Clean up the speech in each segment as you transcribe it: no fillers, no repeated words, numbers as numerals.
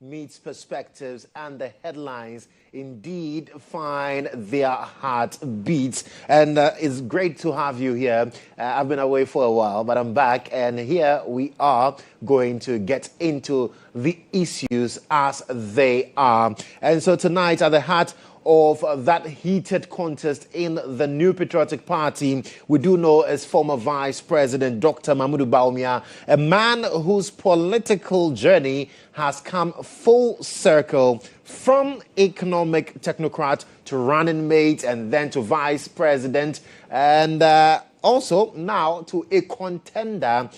Meets perspectives and the headlines indeed find their heart beats. And it's great to have you here. I've been away for a while, but I'm back. And here we are going to get into the issues as they are. And so tonight, at the heart of that heated contest in the New Patriotic Party, we do know as former Vice President Dr. Bawumia, a man whose political journey has come full circle from economic technocrat to running mate and then to vice president and also now to a contender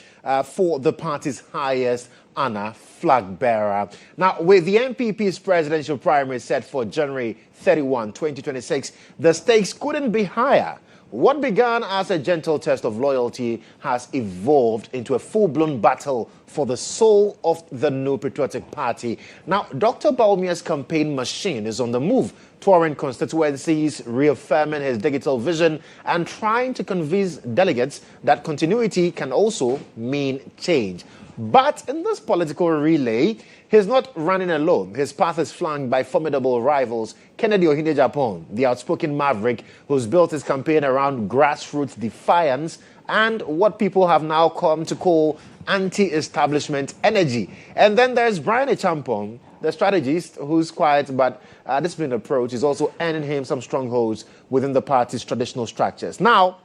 for the party's highest honor, flag bearer. Now, with the NPP's presidential primary set for January 31, 2026, the stakes couldn't be higher. What began as a gentle test of loyalty has evolved into a full-blown battle for the soul of the New Patriotic Party. Now, Dr. Bawumia's campaign machine is on the move, touring constituencies, reaffirming his digital vision, and trying to convince delegates that continuity can also mean change. But in this political relay, he's not running alone. His path is flanked by formidable rivals. Kennedy Japan, the outspoken maverick who's built his campaign around grassroots defiance and what people have now come to call anti-establishment energy. And then there's Brian Echampong, the strategist who's quiet but disciplined approach is also earning him some strongholds within the party's traditional structures. Now,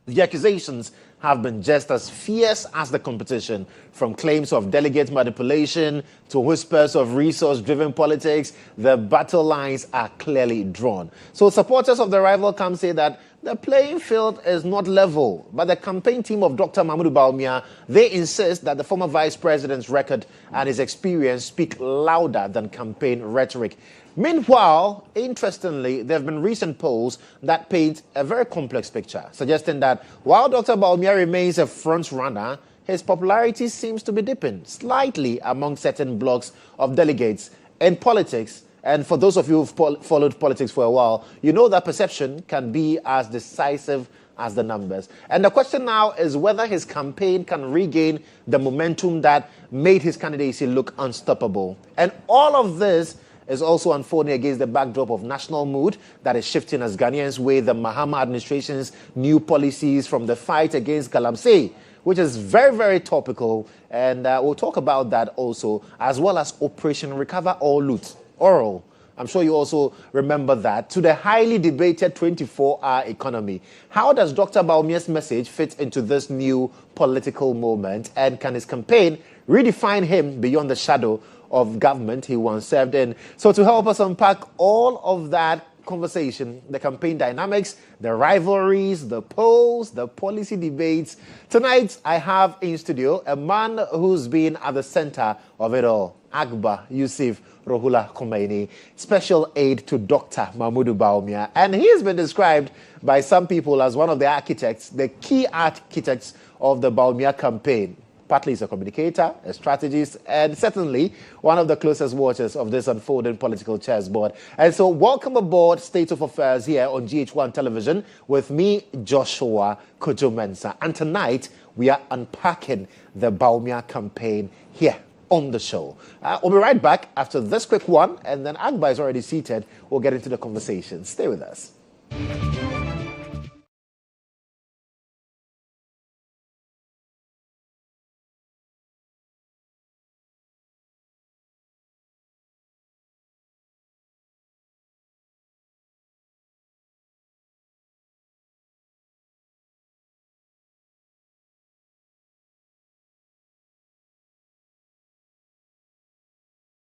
the accusations have been just as fierce as the competition, from claims of delegate manipulation to whispers of resource-driven politics. The battle lines are clearly drawn. So supporters of the rival camp say that the playing field is not level, but the campaign team of Dr. Bawumia, they insist that the former vice president's record and his experience speak louder than campaign rhetoric. Meanwhile, interestingly, there have been recent polls that paint a very complex picture, suggesting that while Dr. Bawumia remains a front-runner, his popularity seems to be dipping slightly among certain blocks of delegates in politics. And for those of you who've followed politics for a while, you know that perception can be as decisive as the numbers. And the question now is whether his campaign can regain the momentum that made his candidacy look unstoppable. And all of this is also unfolding against the backdrop of national mood that is shifting as Ghanaians weigh the Mahama administration's new policies, from the fight against Galamsey, which is very, very topical. And we'll talk about that also, as well as Operation Recover or Loot, Oral. I'm sure you also remember that, to the highly debated 24-hour economy. How does Dr. Bawumia's message fit into this new political moment? And can his campaign redefine him beyond the shadow of government he once served in? So to help us unpack all of that conversation, the campaign dynamics, the rivalries, the polls, the policy debates, tonight I have in studio a man who's been at the center of it all, Arkbar, Yussif, Rohullah Khomeini, special aide to Dr. Bawumia. And he has been described by some people as one of the architects, the key architects of the Bawumia campaign. Partly he's a communicator, a strategist, and certainly one of the closest watchers of this unfolding political chessboard. And so welcome aboard State of Affairs here on GHOne television with me, Joshua Kodjo Mensah. And tonight, we are unpacking the Bawumia campaign here on the show. We'll be right back after this quick one, and then Arkbar is already seated. We'll get into the conversation. Stay with us.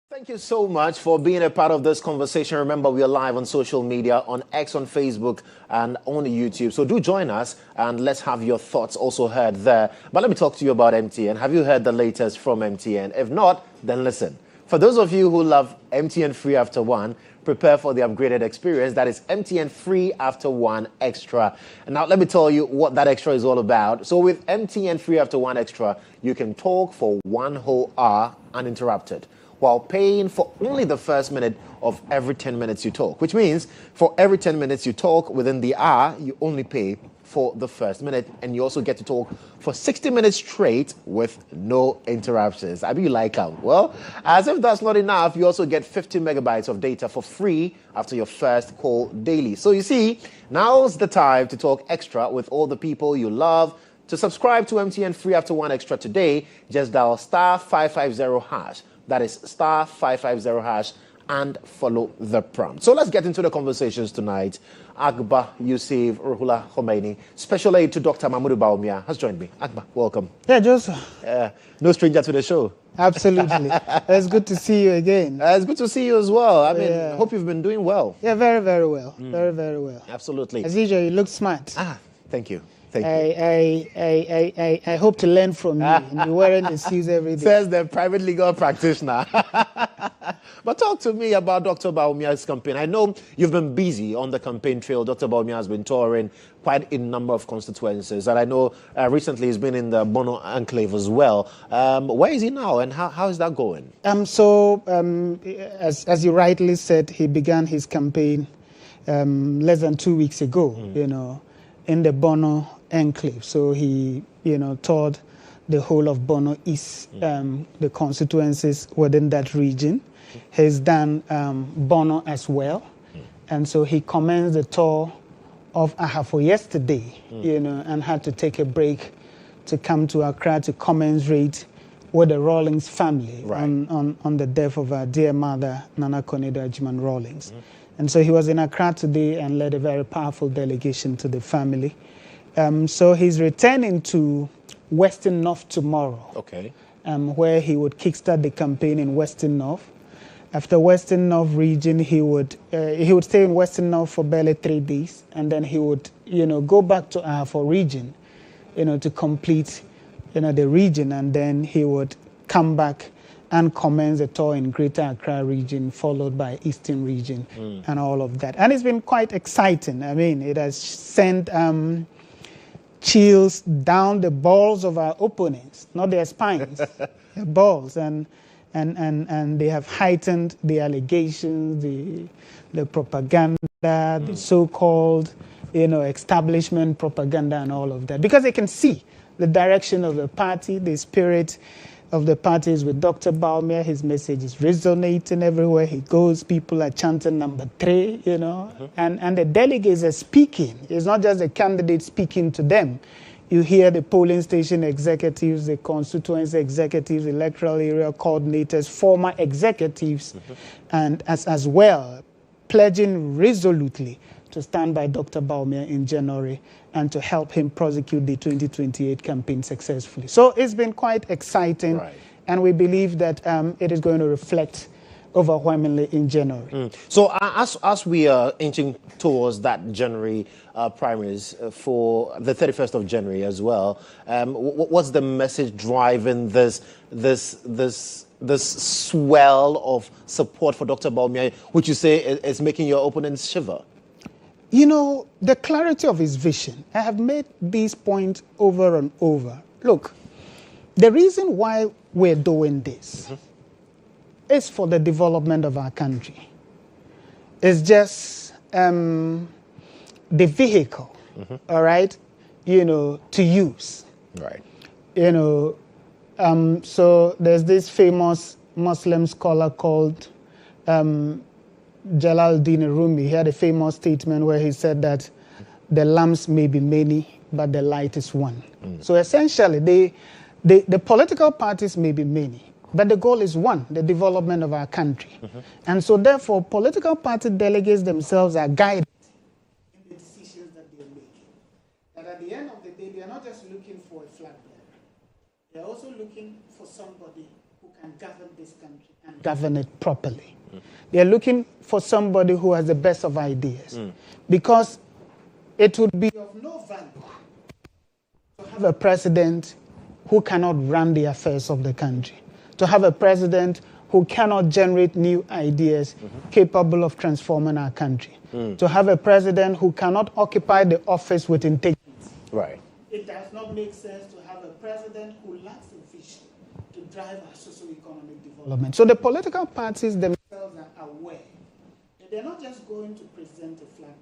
Thank you so much for being a part of this conversation. Remember, we are live on social media, on X, on Facebook, and on YouTube. So do join us, and let's have your thoughts also heard there. But let me talk to you about MTN. Have you heard the latest from MTN? If not, then listen. For those of you who love MTN Free After One, prepare for the upgraded experience. That is MTN Free After One Extra. And now let me tell you what that extra is all about. So with MTN Free After One Extra, you can talk for 1 whole hour uninterrupted. while paying for only the first minute of every 10 minutes you talk, which means for every 10 minutes you talk within the hour, you only pay for the first minute, and you also get to talk for 60 minutes straight with no interruptions. I mean, you like them. Well, as if that's not enough, you also get 50 megabytes of data for free after your first call daily. So you see, now's the time to talk extra with all the people you love. To subscribe to MTN Free After One Extra today, just dial *550#. That is *550# and follow the prompt. So let's get into the conversations tonight. Arkbar, Yussif, Rohullah, Khomeini, special aide to Dr. Mahmoud Bawumia has joined me. Arkbar, welcome. Yeah, Joseph. No stranger to the show. Absolutely. It's good to see you again. It's good to see you as well. I mean, hope you've been doing well. Yeah, very, very well. Very, very well. Absolutely. As usual, you look smart. Thank you. Thank you. I hope to learn from you. You're wearing the shoes every day. Says the private legal practitioner. But talk to me about Dr. Bawumia's campaign. I know you've been busy on the campaign trail. Dr. Bawumia has been touring quite a number of constituencies. And I know recently he's been in the Bono enclave as well. Where is he now and how is that going? As you rightly said, he began his campaign less than 2 weeks ago, in the Bono enclave. So he, toured the whole of Bono East, the constituencies within that region. He's done Bono as well. And so he commenced the tour of Ahafo yesterday, and had to take a break to come to Accra to commensurate with the Rawlings family on the death of our dear mother, Nana Konida GHOne Rawlings. And so he was in Accra today and led a very powerful delegation to the family. So he's returning to Western North tomorrow, where he would kickstart the campaign in Western North. After Western North region, he would stay in Western North for barely 3 days, and then he would, go back to Ahafo region, to complete, the region, and then he would come back and commence a tour in Greater Accra region, followed by Eastern region, and all of that. And it's been quite exciting. I mean, it has sent chills down the balls of our opponents, not their spines, their balls, and they have heightened the allegations, the propaganda, the so-called, establishment propaganda and all of that, because they can see the direction of the party, the spirit of the party is with Dr. Bawumia. His message is resonating everywhere he goes. People are chanting number 3, and the delegates are speaking. It's not just the candidate speaking to them. You hear the polling station executives, the constituency executives, electoral area coordinators, former executives, and as well, pledging resolutely to stand by Dr. Bawumia in January and to help him prosecute the 2028 campaign successfully. So it's been quite exciting, and we believe that it is going to reflect overwhelmingly in January. So as we are inching towards that January primaries for the 31st of January as well, what's the message driving this swell of support for Dr. Bawumia, which you say is making your opponents shiver? The clarity of his vision. I have made these points over and over. Look, the reason why we're doing this is for the development of our country. It's just the vehicle, all right, to use. Right. So there's this famous Muslim scholar called Jalaluddin Rumi. He had a famous statement where he said that the lamps may be many, but the light is one. So essentially, the political parties may be many, but the goal is one, the development of our country. And so therefore, political party delegates themselves are guided in the decisions that they're making. And at the end of the day, they are not just looking for a flag bearer. They're also looking for somebody who can govern this country and govern it properly. They're looking for somebody who has the best of ideas. Because it would be of no value to have a president who cannot run the affairs of the country, to have a president who cannot generate new ideas capable of transforming our country, to have a president who cannot occupy the office with integrity. Right. It does not make sense to have a president who lacks a vision to drive our socio-economic development. So the political parties themselves are aware that they're not just going to present a flag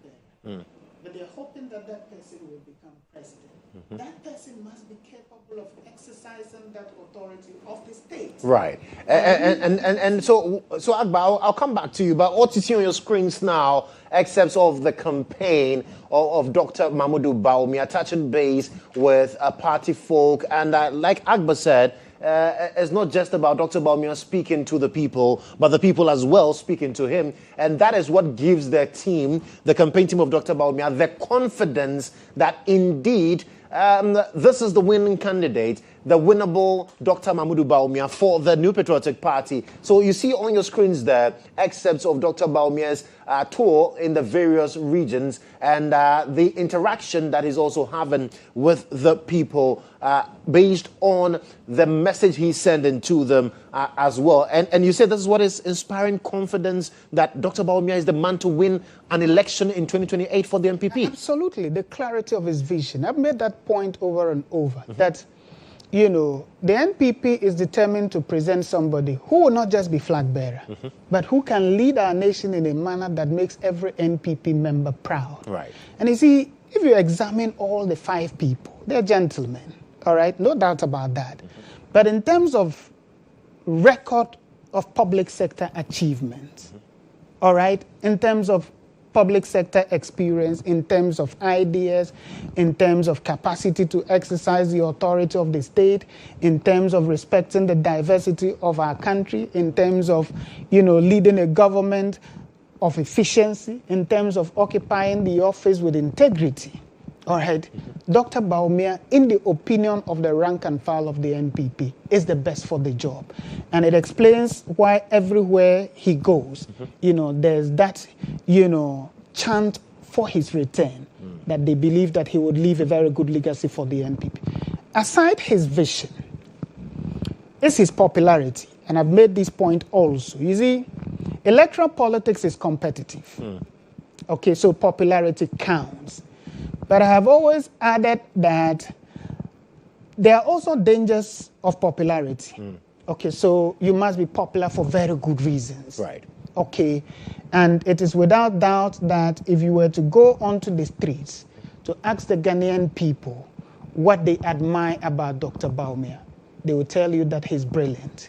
bearer, but they're hoping that that person will become president. That person must be capable of exercising that authority of the state. Right. And so Arkbar, I'll come back to you, but what you see on your screens now, excerpts of the campaign of Dr. Mahamudu Bawumia, touching base with party folk. And like Arkbar said, it's not just about Dr. Bawumia speaking to the people, but the people as well speaking to him. And that is what gives their team, the campaign team of Dr. Bawumia, the confidence that indeed this is the winning candidate, the winnable Dr. Mahamudu Bawumia for the New Patriotic Party. So you see on your screens there excerpts of Dr. Bawumia's tour in the various regions and the interaction that he's also having with the people based on the message he's sending to them as well. And you said this is what is inspiring confidence that Dr. Bawumia is the man to win an election in 2028 for the NPP. Absolutely. The clarity of his vision. I've made that point over and over, that the NPP is determined to present somebody who will not just be flag bearer, but who can lead our nation in a manner that makes every NPP member proud. Right. And you see, if you examine all the 5 people, they're gentlemen, all right? No doubt about that. But in terms of record of public sector achievements, all right, in terms of public sector experience, in terms of ideas, in terms of capacity to exercise the authority of the state, in terms of respecting the diversity of our country, in terms of, leading a government of efficiency, in terms of occupying the office with integrity. All right, Dr. Bawumia, in the opinion of the rank and file of the NPP, is the best for the job. And it explains why everywhere he goes, there's that, chant for his return, that they believe that he would leave a very good legacy for the NPP. Aside his vision, it's his popularity. And I've made this point also. You see, electoral politics is competitive. Okay, so popularity counts. But I have always added that there are also dangers of popularity. Okay, so you must be popular for very good reasons. Right. Okay, and it is without doubt that if you were to go onto the streets to ask the Ghanaian people what they admire about Dr. Bawumia, they will tell you that he's brilliant.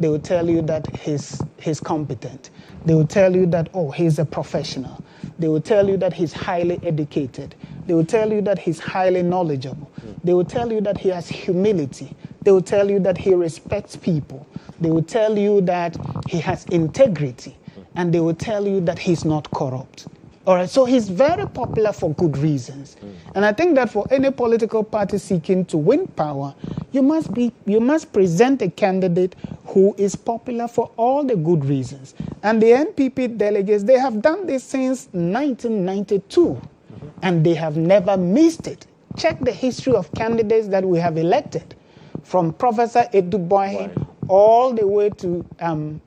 They will tell you that he's competent. They will tell you that, he's a professional. They will tell you that he's highly educated. They will tell you that he's highly knowledgeable. They will tell you that he has humility. They will tell you that he respects people. They will tell you that he has integrity. And they will tell you that he's not corrupt. All right, so he's very popular for good reasons. And I think that for any political party seeking to win power, you must present a candidate who is popular for all the good reasons. And the NPP delegates, they have done this since 1992, and they have never missed it. Check the history of candidates that we have elected, from Professor Aide all the way to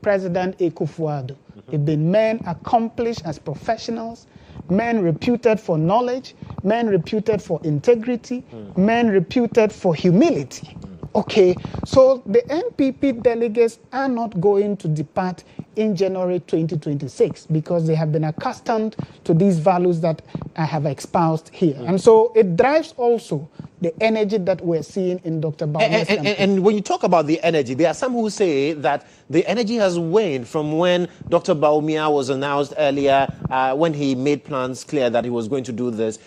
President Akufo-Addo. They've been men accomplished as professionals, men reputed for knowledge, men reputed for integrity, men reputed for humility. Okay, so the NPP delegates are not going to depart in January 2026 because they have been accustomed to these values that I have espoused here. And so it drives also the energy that we're seeing in Dr. Bawumia's campaign. And when you talk about the energy, there are some who say that the energy has waned from when Dr. Bawumia was announced earlier, when he made plans clear that he was going to do this.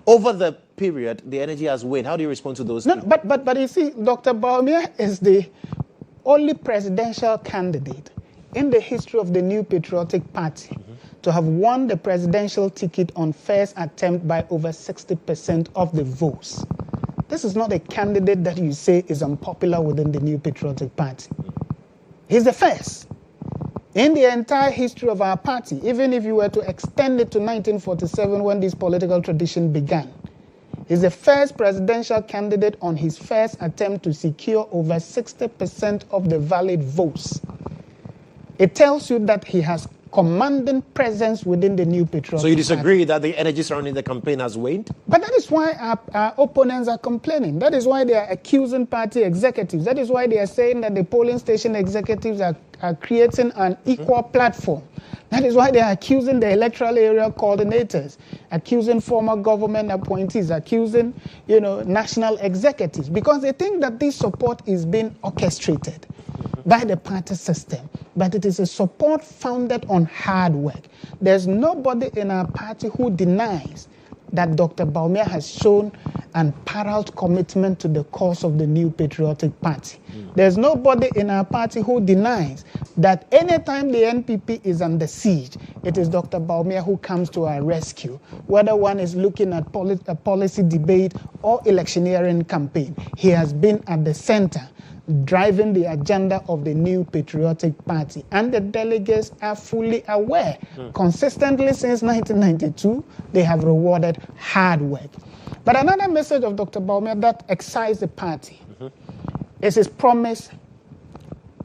Over the period, the energy has waned. How do you respond to those? No, but you see, Dr. Bawumia is the only presidential candidate in the history of the New Patriotic Party to have won the presidential ticket on first attempt by over 60% of the votes. This is not a candidate that you say is unpopular within the New Patriotic Party. He's the first. In the entire history of our party, even if you were to extend it to 1947 when this political tradition began, he's the first presidential candidate on his first attempt to secure over 60% of the valid votes. It tells you that he has commanding presence within the New Patriotic So you disagree Party. that the energy surrounding the campaign has waned? But that is why our opponents are complaining. That is why they are accusing party executives. That is why they are saying that the polling station executives are creating an equal platform. That is why they are accusing the electoral area coordinators, accusing former government appointees, accusing, national executives, because they think that this support is being orchestrated by the party system. But it is a support founded on hard work. There's nobody in our party who denies that Dr. Bawumia has shown unparalleled commitment to the cause of the New Patriotic Party. There's nobody in our party who denies that anytime the NPP is under siege, it is Dr. Bawumia who comes to our rescue, whether one is looking at a policy debate or electioneering campaign. He has been at the center, driving the agenda of the New Patriotic Party. And the delegates are fully aware. Consistently since 1992, they have rewarded hard work. But another message of Dr. Bawumia that excites the party is his promise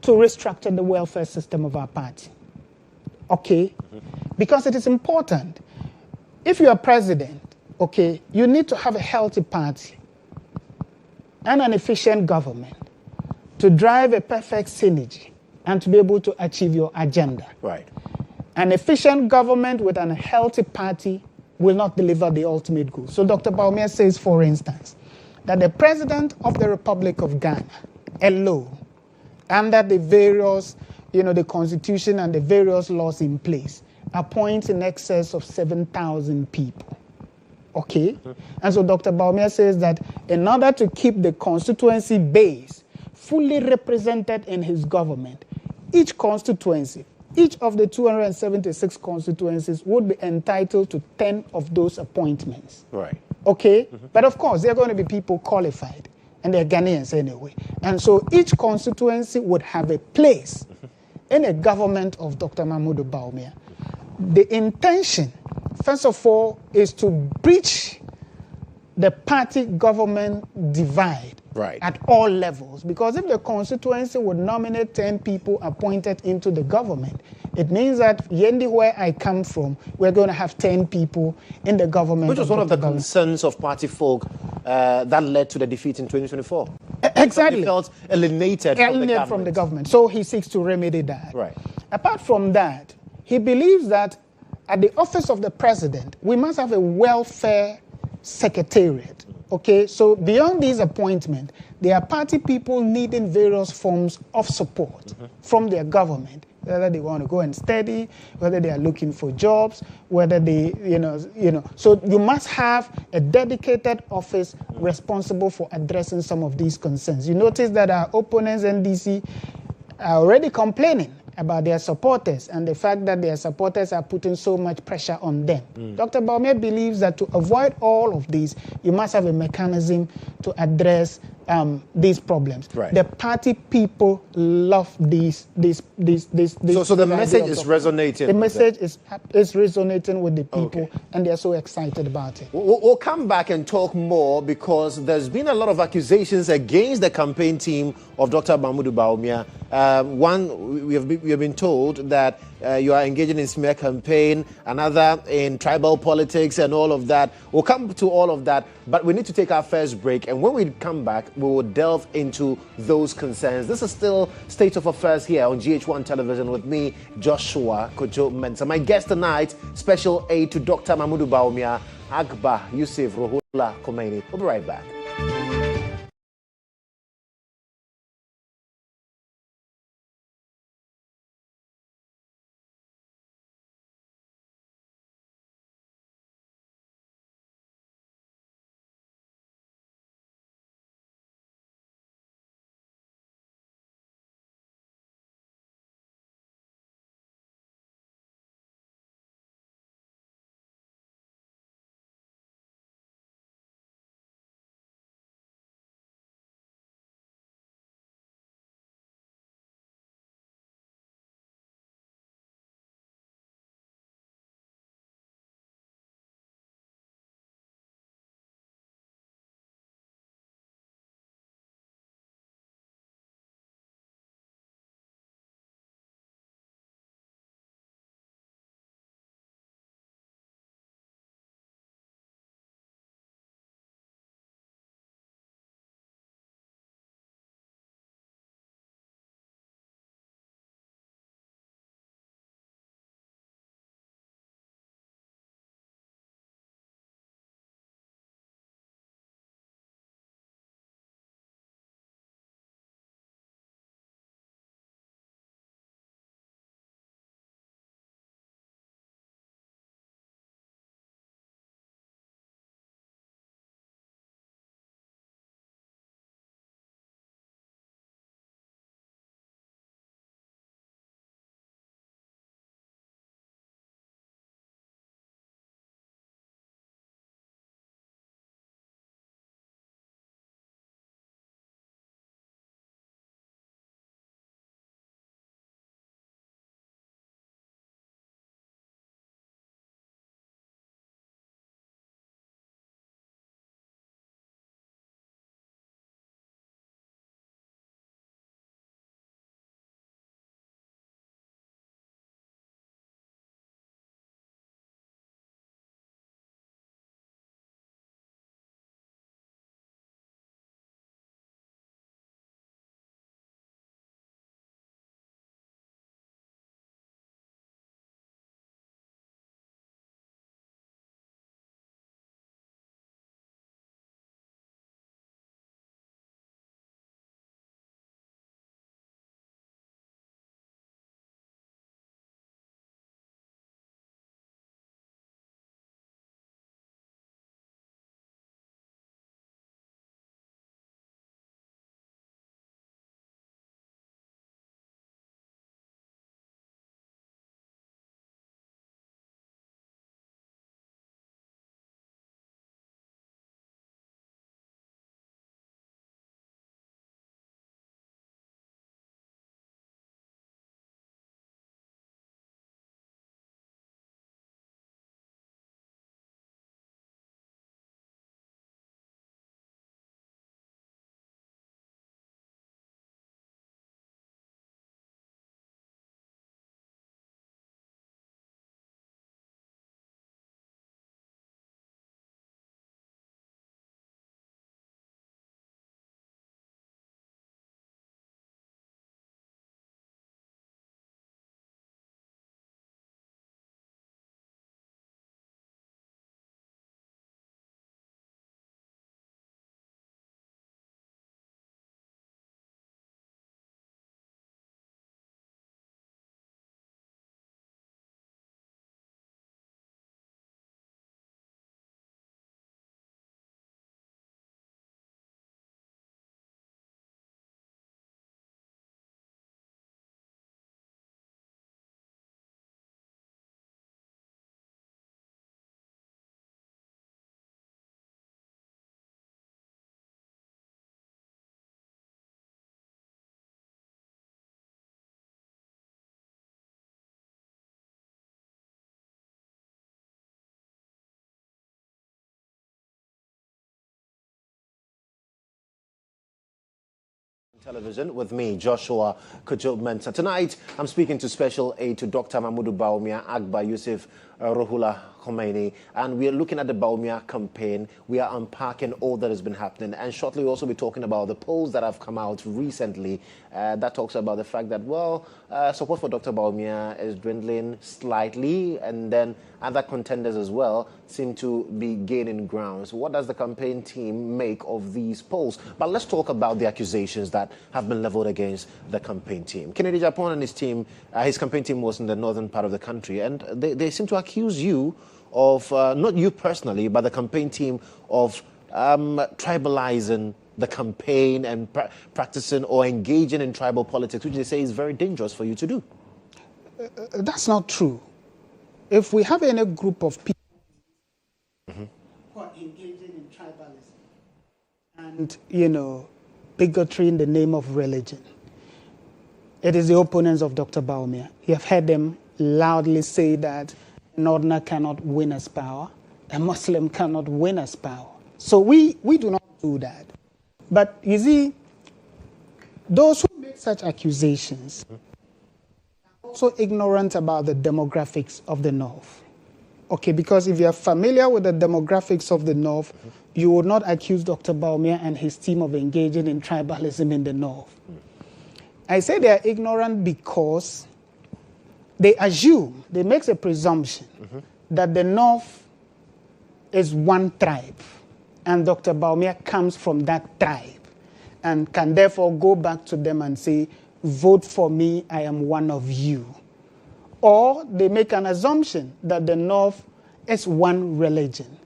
to restructure the welfare system of our party. Okay? Because it is important. If you are president, okay, you need to have a healthy party and an efficient government to drive a perfect synergy and to be able to achieve your agenda. Right. An efficient government with a healthy party will not deliver the ultimate goal. So Dr. Bawumia says, for instance, that the President of the Republic of Ghana alone, under the various, the Constitution and the various laws in place, appoints in excess of 7,000 people. Okay? And so Dr. Bawumia says that in order to keep the constituency base fully represented in his government, each constituency, each of the 276 constituencies would be entitled to 10 of those appointments. Right. Okay? But of course, there are going to be people qualified, and they're Ghanaians anyway. And so each constituency would have a place in a government of Dr. Mahmoud Bawumia. The intention, first of all, is to breach the party-government divide at all levels. Because if the constituency would nominate 10 people appointed into the government, it means that Yendi, where I come from, we're going to have 10 people in the government. Which was one of the concerns of party folk that led to the defeat in 2024. Exactly. He felt alienated from the government. So he seeks to remedy that. Right. Apart from that, he believes that at the office of the president, we must have a welfare secretariat. Okay, so beyond these appointments, there are party people needing various forms of support from their government, whether they want to go and study, whether they are looking for jobs, whether they, So you must have a dedicated office responsible for addressing some of these concerns. You notice that our opponents, NDC, are already complaining about their supporters and the fact that their supporters are putting so much pressure on them. Dr. Bawumia believes that to avoid all of these, you must have a mechanism to address these problems. Right. The party people love these. So the message is resonating. The message is resonating with the people, and they're so excited about it. We'll come back and talk more because there's been a lot of accusations against the campaign team of Dr. Mahmoud Bawumia. One, we have been told that you are engaging in smear campaign, another in tribal politics and all of that. We'll come to all of that, but we need to take our first break. And when we come back, we will delve into those concerns. This is still State of Affairs here on GHOne Television with me, Joshua Kodjo Mensah. My guest tonight, special aide to Dr. Mahmoud Bawumia, Arkbar, Yussif, Rohullah, Khomeini. We'll be right back. Television with me, Joshua Kodjo Mensah. Tonight, I'm speaking to Special Aide to Dr. Mahmoud Bawumia, Arkbar, Yussif, Rohullah, Khomeini, and we are looking at the Bawumia campaign. We are unpacking all that has been happening, and shortly we'll also be talking about the polls that have come out recently that talks about the fact that, well, support for Dr. Bawumia is dwindling slightly, and then other contenders as well seem to be gaining ground. So what does the campaign team make of these polls? But let's talk about the accusations that have been leveled against the campaign team. Kennedy Japan and his team, his campaign team was in the northern part of the country, and they seem to accuse you of, not you personally, but the campaign team of tribalizing the campaign and practicing or engaging in tribal politics, which they say is very dangerous for you to do. That's not true. If we have any group of people who are engaging in tribalism and, bigotry in the name of religion, it is the opponents of Dr. Bawumia. You have heard them loudly say that a Northerner cannot win as power, a Muslim cannot win as power. So we do not do that. But you see, those who make such accusations are also ignorant about the demographics of the North. Okay, because if you are familiar with the demographics of the North, you would not accuse Dr. Bawumia and his team of engaging in tribalism in the North. I say they are ignorant because they assume, they make a presumption that the North is one tribe, and Dr. Bawumia comes from that tribe, and can therefore go back to them and say, vote for me, I am one of you. Or they make an assumption that the North is one religion,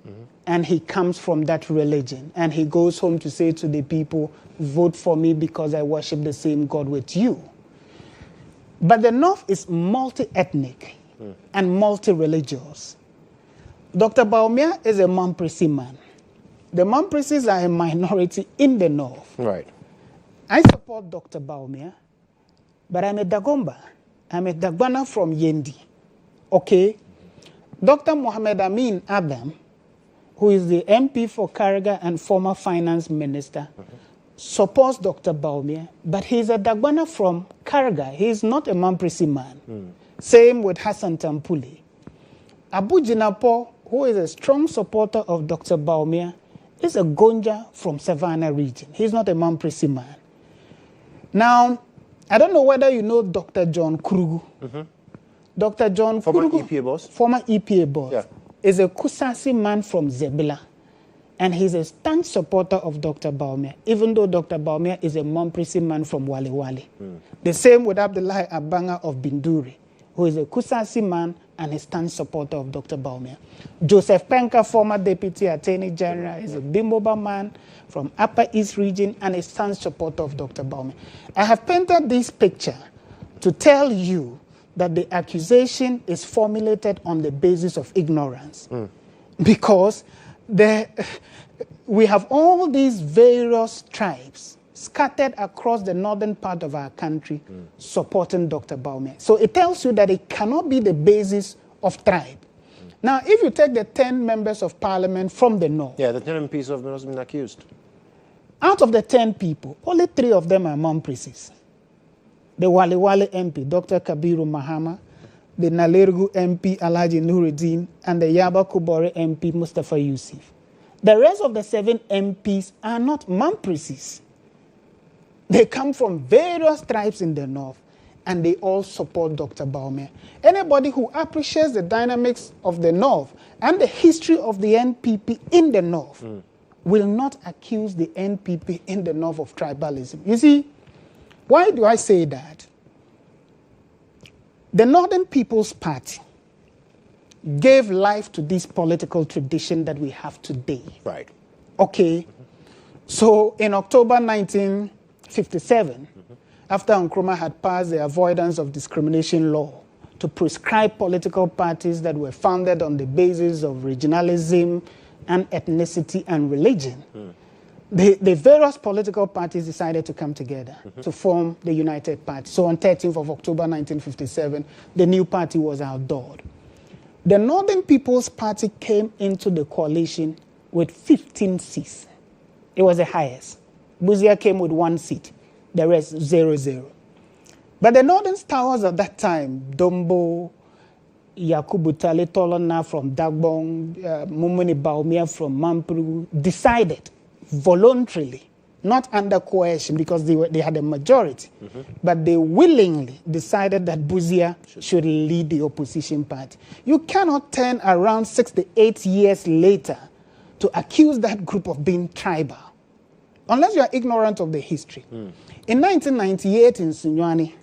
and he comes from that religion, and he goes home to say to the people, vote for me because I worship the same God with you. But the North is multi-ethnic and multi-religious. Dr. Bawumia is a Mamprisi man. The Mamprisis are a minority in the North. Right. I support Dr. Bawumia, but I'm a Dagomba. I'm a Dagbana from Yendi. Okay? Dr. Mohammed Amin Adam, who is the MP for Karaga and former finance minister, supports Dr. Bawumia, but he's a Dagbana from Karaga. He's not a Mamprisi man. Same with Hassan Tampuli. Abu Jinapo, who is a strong supporter of Dr. Bawumia, is a Gonja from Savannah region. He's not a Mamprisi man. Now, I don't know whether you know Dr. John Krugu. Dr. John Former Krugu, EPA boss? Former EPA boss. Yeah. Is a Kusasi man from Zebila. And he's a staunch supporter of Dr. Bawumia, even though Dr. Bawumia is a Mamprisi man from Wale Wale. The same with Abdullahi Abanga of Binduri, who is a Kusasi man and a staunch supporter of Dr. Bawumia. Joseph Penka, former Deputy Attorney General, is a Bimboba man from Upper East region and a staunch supporter of Dr. Bawumia. I have painted this picture to tell you that the accusation is formulated on the basis of ignorance. Because we have all these various tribes scattered across the northern part of our country supporting Dr. Bawumia. So it tells you that it cannot be the basis of tribe. Now, if you take the 10 members of parliament from the north. Yeah, the 10 MPs have been accused. Out of the 10 people, only 3 of them are Mamprisis. The Wale Wale MP, Dr. Kabiru Mahama, the Nalergu MP, Alhaji Nuruddin, and the Yaba Kubore MP, Mustafa Yussif. The rest of the 7 MPs are not Mamprisis. They come from various tribes in the north, and they all support Dr. Bawumia. Anybody who appreciates the dynamics of the north and the history of the NPP in the north will not accuse the NPP in the north of tribalism. You see, why do I say that? The Northern People's Party gave life to this political tradition that we have today. Right. Okay. So in October 1957, after Nkrumah had passed the Avoidance of Discrimination Law to prescribe political parties that were founded on the basis of regionalism and ethnicity and religion, the various political parties decided to come together to form the United Party. So on 13th of October 1957, the new party was outlawed. The Northern People's Party came into the coalition with 15 seats. It was the highest. Buzia came with 1 seat. The rest, 0-0. But the Northern Towers at that time, Dombo, Yakubu Tale Tolona from Dagbong, Mumuni Bawumia from Mampuru, decided voluntarily, not under coercion because they had a majority, but they willingly decided that Buzia should lead the opposition party. You cannot turn around 68 years later to accuse that group of being tribal, unless you are ignorant of the history. In 1998 in Sunyani,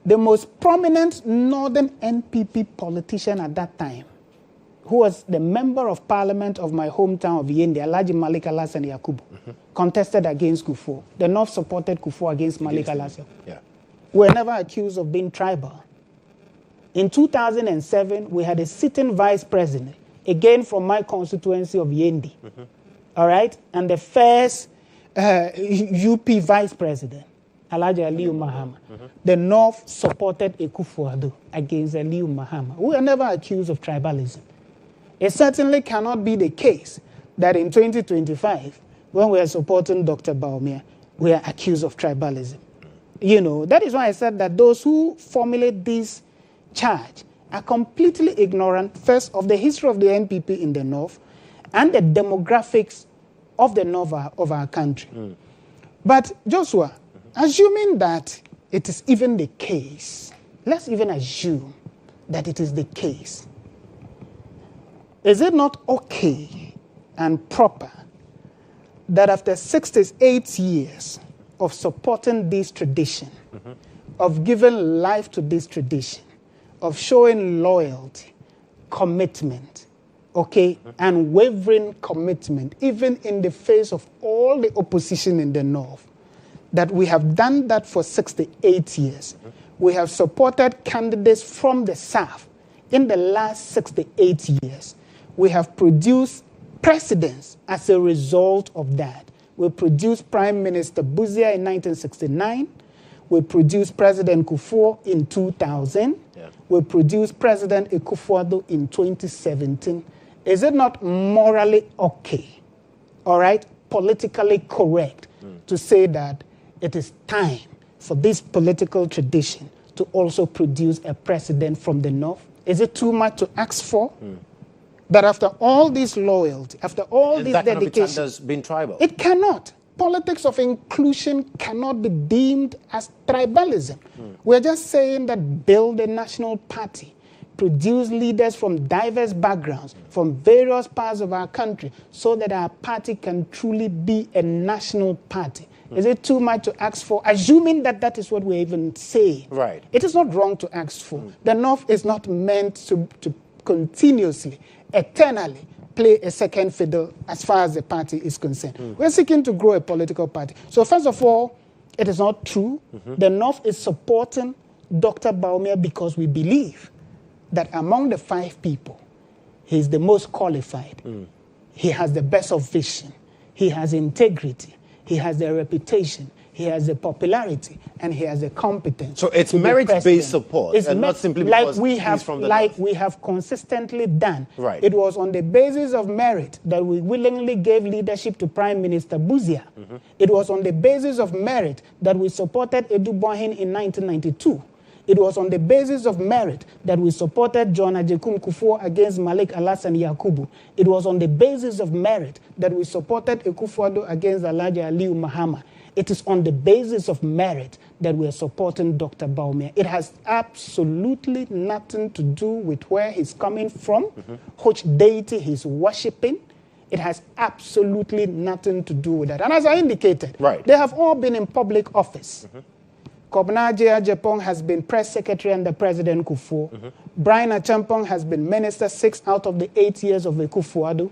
the most prominent Northern NPP politician at that time, who was the member of parliament of my hometown of Yende, Alhaji Malik Alassane Yakubu, contested against Kufuor. The North supported Kufuor against Malik Alassane. Yeah. We were never accused of being tribal. In 2007, we had a sitting vice president, again from my constituency of Yende. All right? And the first UP vice president, Alhaji Aliyu Mahama. The North supported Ekufuado against Aliyu Mahama. We were never accused of tribalism. It certainly cannot be the case that in 2025, when we are supporting Dr. Bawumia, we are accused of tribalism. You know, that is why I said that those who formulate this charge are completely ignorant, first, of the history of the NPP in the North and the demographics of the North of our country. But, Joshua, assuming that it is even the case, let's even assume that it is the case. Is it not okay and proper that after 68 years of supporting this tradition, of giving life to this tradition, of showing loyalty, commitment, okay, unwavering commitment, even in the face of all the opposition in the North, that we have done that for 68 years. We have supported candidates from the South in the last 68 years. We have produced presidents as a result of that. We produced Prime Minister Buzia in 1969. We produced President Kufuor in 2000. Yeah. We produced President Ekufuado in 2017. Is it not morally okay, all right, politically correct to say that it is time for this political tradition to also produce a president from the North? Is it too much to ask for? That after all this loyalty, after all this dedication, has been tribal. It cannot. Politics of inclusion cannot be deemed as tribalism. We're just saying that build a national party, produce leaders from diverse backgrounds, from various parts of our country, so that our party can truly be a national party. Is it too much to ask for? Assuming that that is what we even say. Right. It is not wrong to ask for. The North is not meant to continuously, eternally play a second fiddle as far as the party is concerned. We're seeking to grow a political party. So first of all, it is not true. The North is supporting Dr. Bawumia because we believe that among the 5 people, he's the most qualified. He has the best of vision. He has integrity. He has the reputation. He has the popularity, and he has the competence. So it's merit-based support, it's and not simply because he's from the North. we have consistently done. Right. It was on the basis of merit that we willingly gave leadership to Prime Minister Buzia. It was on the basis of merit that we supported Edu Boahen in 1992. It was on the basis of merit that we supported John Ajekum Kufuor against Malik Alassane Yakubu. It was on the basis of merit that we supported Ekufuado against Alhaji Aliyu Mahama. It is on the basis of merit that we are supporting Dr. Bawumia. It has absolutely nothing to do with where he's coming from, which deity he's worshipping. It has absolutely nothing to do with that. And as I indicated, they have all been in public office. Kobna J.H. has been press secretary under President Kufuor. Brian Achampong has been minister 6 out of the 8 years of Ekufuado.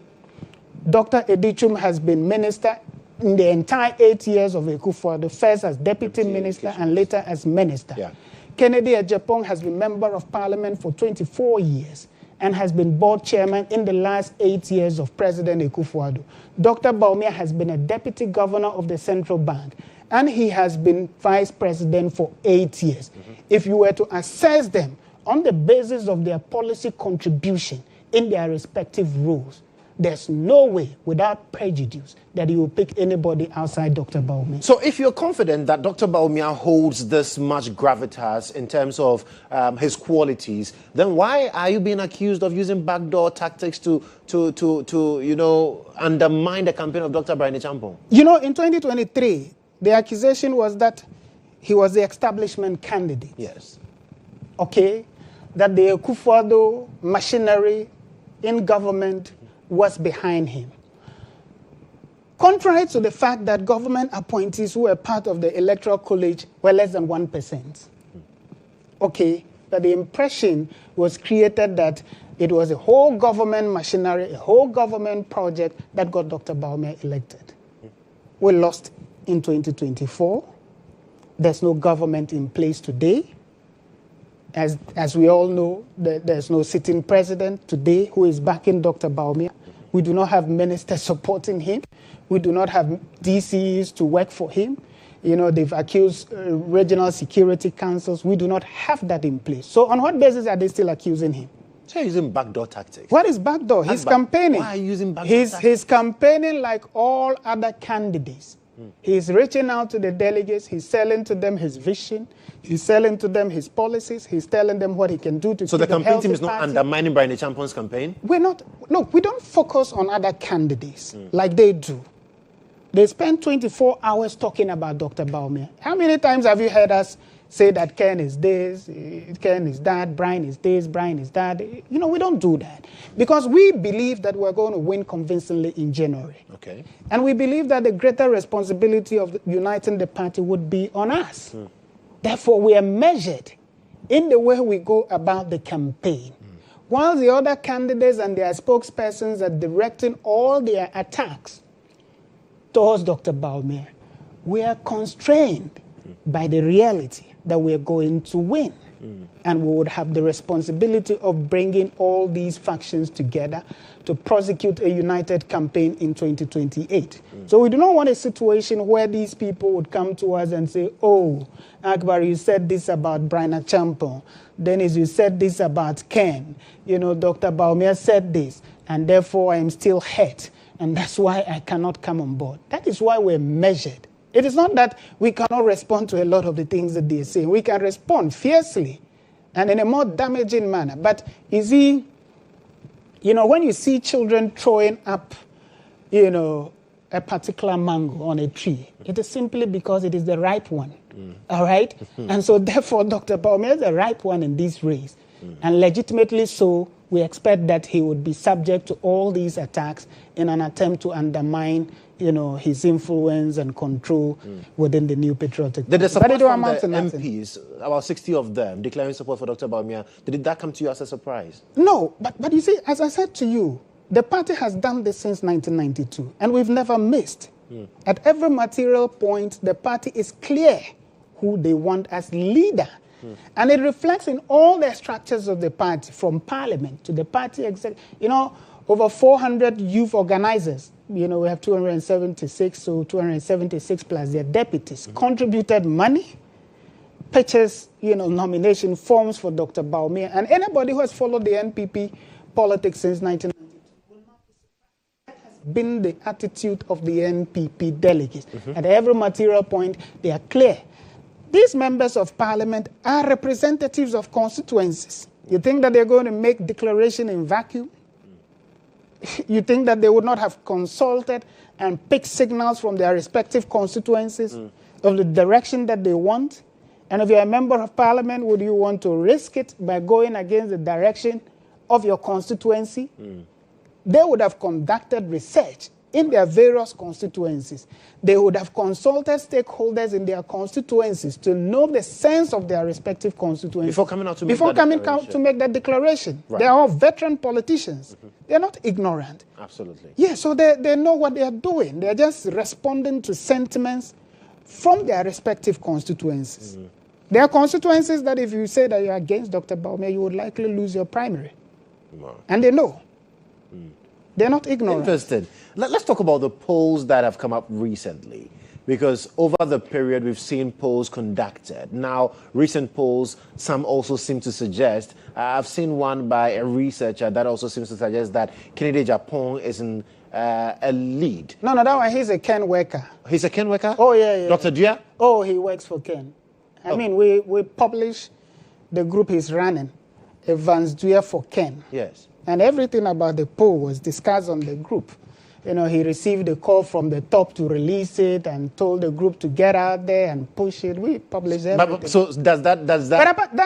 Dr. Edichum has been minister in the entire 8 years of Ekufuado, first as deputy minister and later as minister. Kennedy Ejapong has been member of parliament for 24 years and has been board chairman in the last 8 years of President Ekufuado. Dr. Bawumia has been a deputy governor of the central bank, and he has been vice president for 8 years. If you were to assess them on the basis of their policy contribution in their respective roles, there's no way, without prejudice, that he will pick anybody outside Dr. Bawumia. So if you're confident that Dr. Bawumia holds this much gravitas in terms of his qualities, then why are you being accused of using backdoor tactics to undermine the campaign of Dr. Brian Champong? You know, in 2023, the accusation was that he was the establishment candidate. Yes. Okay? That the Akufo-Addo machinery in government was behind him. Contrary to the fact that government appointees who were part of the Electoral College were less than 1%. Okay, but the impression was created that it was a whole government machinery, a whole government project that got Dr. Bawumia elected. We lost in 2024. There's no government in place today. As we all know, there's no sitting president today who is backing Dr. Bawumia. We do not have ministers supporting him. We do not have DCs to work for him. You know, they've accused regional security councils. We do not have that in place. So on what basis are they still accusing him? So you're using backdoor tactics. What is backdoor? He's campaigning. Why are you using backdoor tactics? He's campaigning like all other candidates. He's reaching out to the delegates. He's selling to them his vision. He's selling to them his policies. He's telling them what he can do to. So the campaign team is not undermining Brian Champong's campaign? We're not. Look, we don't focus on other candidates like they do. They spend 24 hours talking about Dr. Bawumia. How many times have you heard us say that Ken is this, Ken is that, Brian is this, Brian is that? You know, we don't do that. Because we believe that we're going to win convincingly in January. Okay. And we believe that the greater responsibility of uniting the party would be on us. Therefore, we are measured in the way we go about the campaign. While the other candidates and their spokespersons are directing all their attacks towards Dr. Bawumia, we are constrained by the reality that we are going to win. And we would have the responsibility of bringing all these factions together to prosecute a united campaign in 2028. So we do not want a situation where these people would come to us and say, oh, Arkbar, you said this about Brian Champong. Dennis, you said this about Ken. You know, Dr. Bawumia said this, and therefore I am still hurt. And that's why I cannot come on board. That is why we're measured. It is not that we cannot respond to a lot of the things that they say. We can respond fiercely and in a more damaging manner. But you see, you know, when you see children throwing up, you know, a particular mango on a tree, it is simply because it is the ripe one. All right? And so therefore, Dr. Bawumia is the ripe one in this race. And legitimately so, we expect that he would be subject to all these attacks in an attempt to undermine, you know, his influence and control within the New Patriotic Party. Did the support from the MPs, about 60 of them, declaring support for Dr. Bawumia, did that come to you as a surprise? No, but you see, as I said to you, the party has done this since 1992, and we've never missed. At every material point, the party is clear who they want as leader. And it reflects in all the structures of the party, from parliament to the party executive. You know, over 400 youth organizers, you know, we have 276, so 276 plus their deputies, contributed money, purchased, you know, nomination forms for Dr. Bawumia. And anybody who has followed the NPP politics since 1992 will not be surprised. That has been the attitude of the NPP delegates. At every material point, they are clear. These members of parliament are representatives of constituencies. You think that they're going to make declaration in vacuum? You think that they would not have consulted and picked signals from their respective constituencies of the direction that they want? And if you're a member of parliament, would you want to risk it by going against the direction of your constituency? They would have conducted research in their various constituencies. They would have consulted stakeholders in their constituencies to know the sense of their respective constituencies. Before coming out to make that declaration. Right. They are all veteran politicians. They're not ignorant. Absolutely. Yeah, so they know what they are doing. They're just responding to sentiments from their respective constituencies. There are constituencies that if you say that you're against Dr. Bawumia, you would likely lose your primary. Wow. And they know. They're not ignorant. Interesting. Let's talk about the polls that have come up recently. Because over the period, we've seen polls conducted. Now, recent polls, some also seem to suggest, I've seen one by a researcher that also seems to suggest that Kennedy Japan is in a lead. No, that one, he's a Ken worker. He's a Ken worker? Oh, yeah. Dr. Dia? Oh, he works for Ken. I mean, we publish the group he's running, Evans Dua for Ken. Yes. And everything about the poll was discussed on the group. You know, he received a call from the top to release it and told the group to get out there and push it. We published everything. But, so does that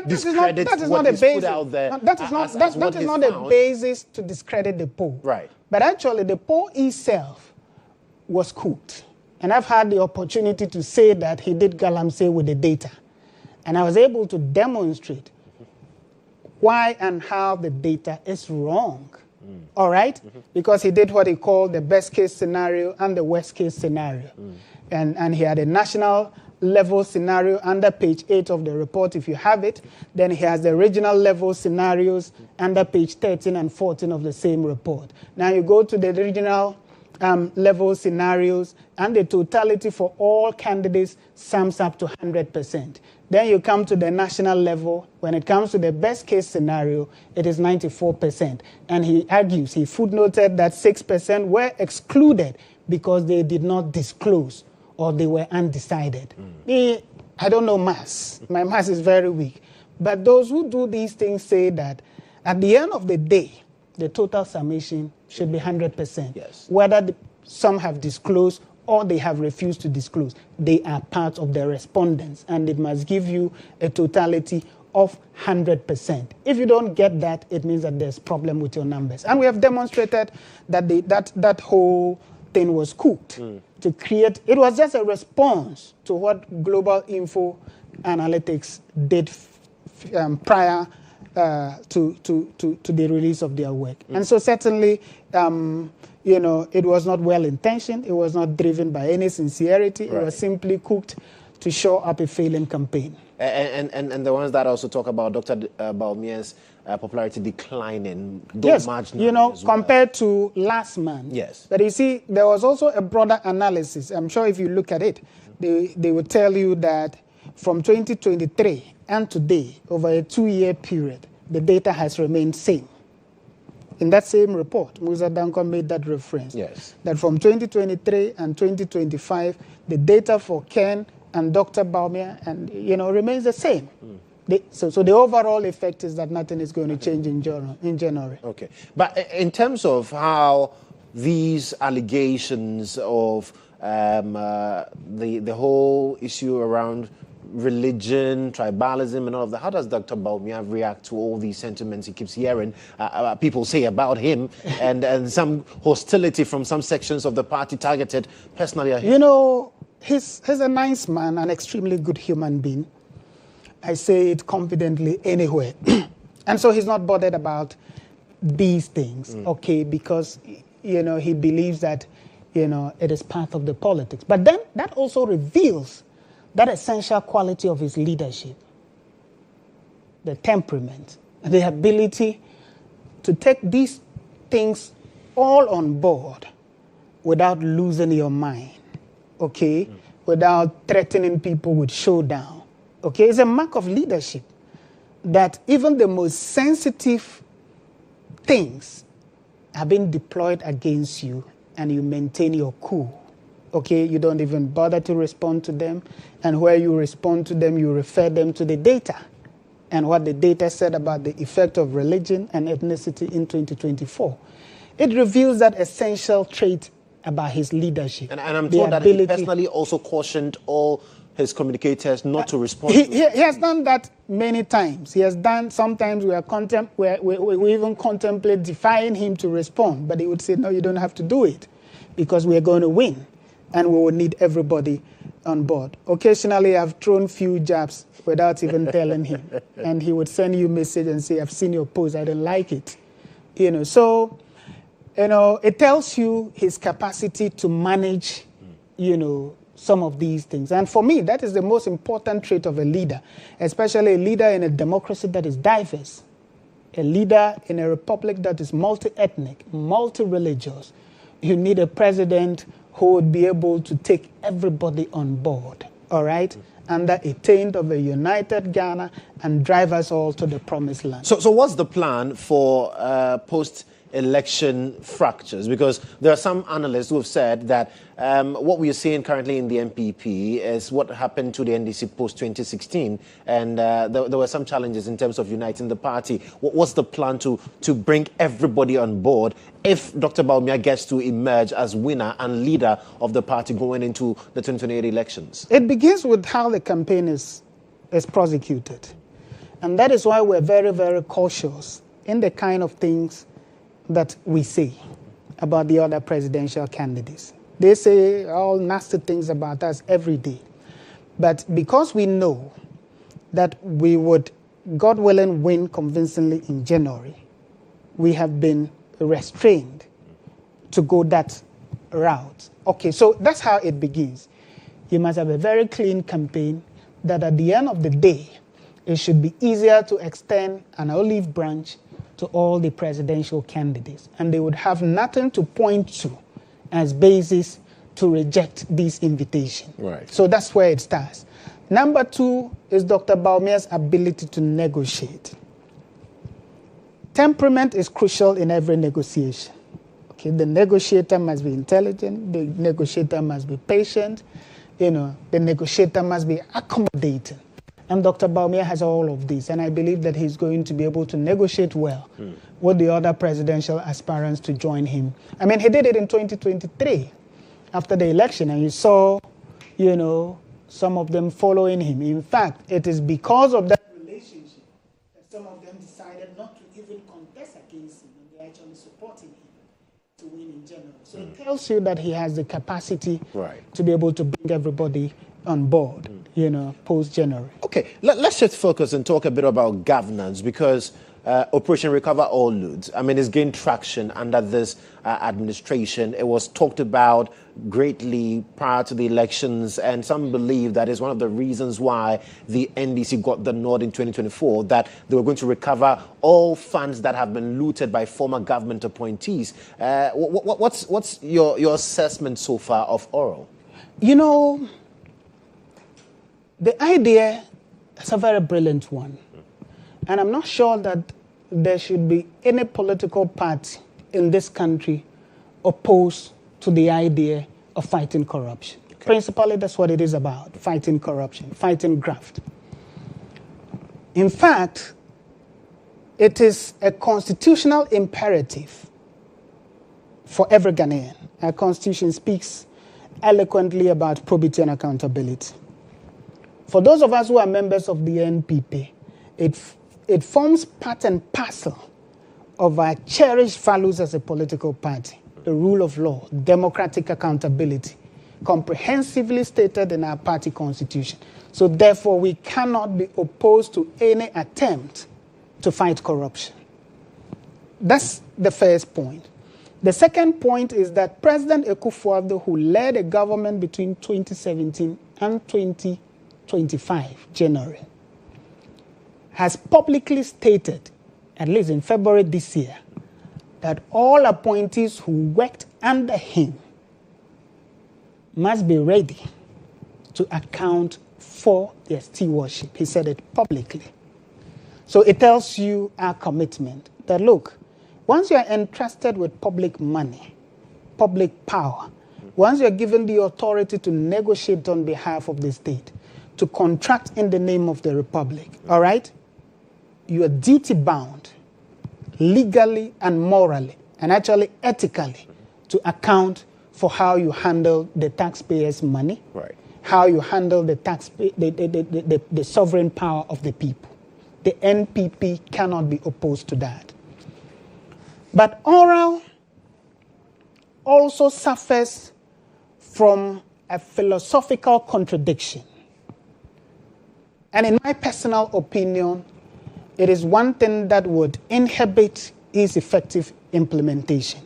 discredit what he's put out there? That is not the basis to discredit the poll. Right. But actually, the poll itself was cooked. And I've had the opportunity to say that he did galamsey with the data. And I was able to demonstrate why and how the data is wrong. All right? Because he did what he called the best case scenario and the worst case scenario. And he had a national level scenario under page 8 of the report, if you have it. Then he has the regional level scenarios under page 13 and 14 of the same report. Now you go to the regional level scenarios, and the totality for all candidates sums up to 100%. Then you come to the national level. When it comes to the best case scenario, it is 94%. And he argues, he footnoted that 6% were excluded because they did not disclose or they were undecided. I don't know maths. My maths is very weak. But those who do these things say that at the end of the day, the total summation should be 100%. Yes. Whether some have disclosed or they have refused to disclose, they are part of the respondents, and it must give you a totality of 100%. If you don't get that, it means that there's problem with your numbers. And we have demonstrated that that whole thing was cooked to create. It was just a response to what Global Info Analytics did prior to the release of their work. And so certainly, it was not well-intentioned. It was not driven by any sincerity. Right. It was simply cooked to show up a failing campaign. And the ones that also talk about Dr. Bawumia's popularity declining. Yes, compared to last month. Yes. But you see, there was also a broader analysis. I'm sure if you look at it, they will tell you that from 2023 and today, over a 2-year period, the data has remained same. In that same report, Musa Danko made that reference. Yes. That from 2023 and 2025, the data for Ken and Dr. Bawumia remains the same. So the overall effect is that nothing is going to change in January. Okay. But in terms of how these allegations of the whole issue around religion, tribalism, and all of that, how does Dr. Bawumia react to all these sentiments he keeps hearing people say about him, and some hostility from some sections of the party targeted personally at him? He's a nice man, an extremely good human being. I say it confidently anywhere. And so he's not bothered about these things, okay, because, he believes that, it is part of the politics. But then that also reveals that essential quality of his leadership, the temperament, the ability to take these things all on board without losing your mind, okay, without threatening people with showdown, okay. It's a mark of leadership that even the most sensitive things are being deployed against you and you maintain your cool. Okay, you don't even bother to respond to them. And where you respond to them, you refer them to the data. And what the data said about the effect of religion and ethnicity in 2024. It reveals that essential trait about his leadership. And I'm told that he personally also cautioned all his communicators not to respond. He has done that many times. He has done, sometimes we even contemplate defying him to respond. But he would say, no, you don't have to do it because we are going to win. And we will need everybody on board. Occasionally, I've thrown few jabs without even telling him. And he would send you a message and say, I've seen your post, I don't like it. So, it tells you his capacity to manage, some of these things. And for me, that is the most important trait of a leader, especially a leader in a democracy that is diverse, a leader in a republic that is multi-ethnic, multi-religious. You need a president who would be able to take everybody on board, all right, under a taint of a united Ghana and drive us all to the promised land. So what's the plan for post-election fractures? Because there are some analysts who have said that what we are seeing currently in the MPP is what happened to the NDC post-2016, and there were some challenges in terms of uniting the party. What's the plan to bring everybody on board if Dr. Bawumia gets to emerge as winner and leader of the party going into the 2028 elections? It begins with how the campaign is prosecuted. And that is why we're very, very cautious in the kind of things that we say about the other presidential candidates. They say all nasty things about us every day. But because we know that we would, God willing, win convincingly in January, we have been restrained to go that route. Okay, so that's how it begins. You must have a very clean campaign that at the end of the day, it should be easier to extend an olive branch to all the presidential candidates, and they would have nothing to point to as basis to reject this invitation. Right. So that's where it starts. Number two is Dr. Bawumia's ability to negotiate. Temperament is crucial in every negotiation. Okay, the negotiator must be intelligent, the negotiator must be patient, the negotiator must be accommodating. And Dr. Bawumia has all of these, and I believe that he's going to be able to negotiate well with the other presidential aspirants to join him. I mean, he did it in 2023 after the election, and you saw, some of them following him. In fact, it is because of that relationship that some of them decided not to even contest against him, and they're actually supporting him to win in general. So it tells you that he has the capacity to be able to bring everybody on board, post-January. Okay, let's just focus and talk a bit about governance, because Operation Recover All Loot, it's gained traction under this administration. It was talked about greatly prior to the elections, and some believe that is one of the reasons why the NDC got the nod in 2024, that they were going to recover all funds that have been looted by former government appointees. What's your assessment so far of Oral? The idea is a very brilliant one. And I'm not sure that there should be any political party in this country opposed to the idea of fighting corruption. Okay. Principally, that's what it is about, fighting corruption, fighting graft. In fact, it is a constitutional imperative for every Ghanaian. Our constitution speaks eloquently about probity and accountability. For those of us who are members of the NPP, it forms part and parcel of our cherished values as a political party: the rule of law, democratic accountability, comprehensively stated in our party constitution. So therefore, we cannot be opposed to any attempt to fight corruption. That's the first point. The second point is that President Akufo-Addo, who led a government between 2017 and 2025, January, has publicly stated, at least in February this year, that all appointees who worked under him must be ready to account for their stewardship. He said it publicly. So it tells you our commitment that, look, once you are entrusted with public money, public power, once you are given the authority to negotiate on behalf of the state, to contract in the name of the republic, all right, you are duty-bound, legally and morally, and actually ethically, to account for how you handle the taxpayers' money, how you handle the sovereign power of the people. The NPP cannot be opposed to that. But Oral also suffers from a philosophical contradiction. And in my personal opinion, it is one thing that would inhibit its effective implementation.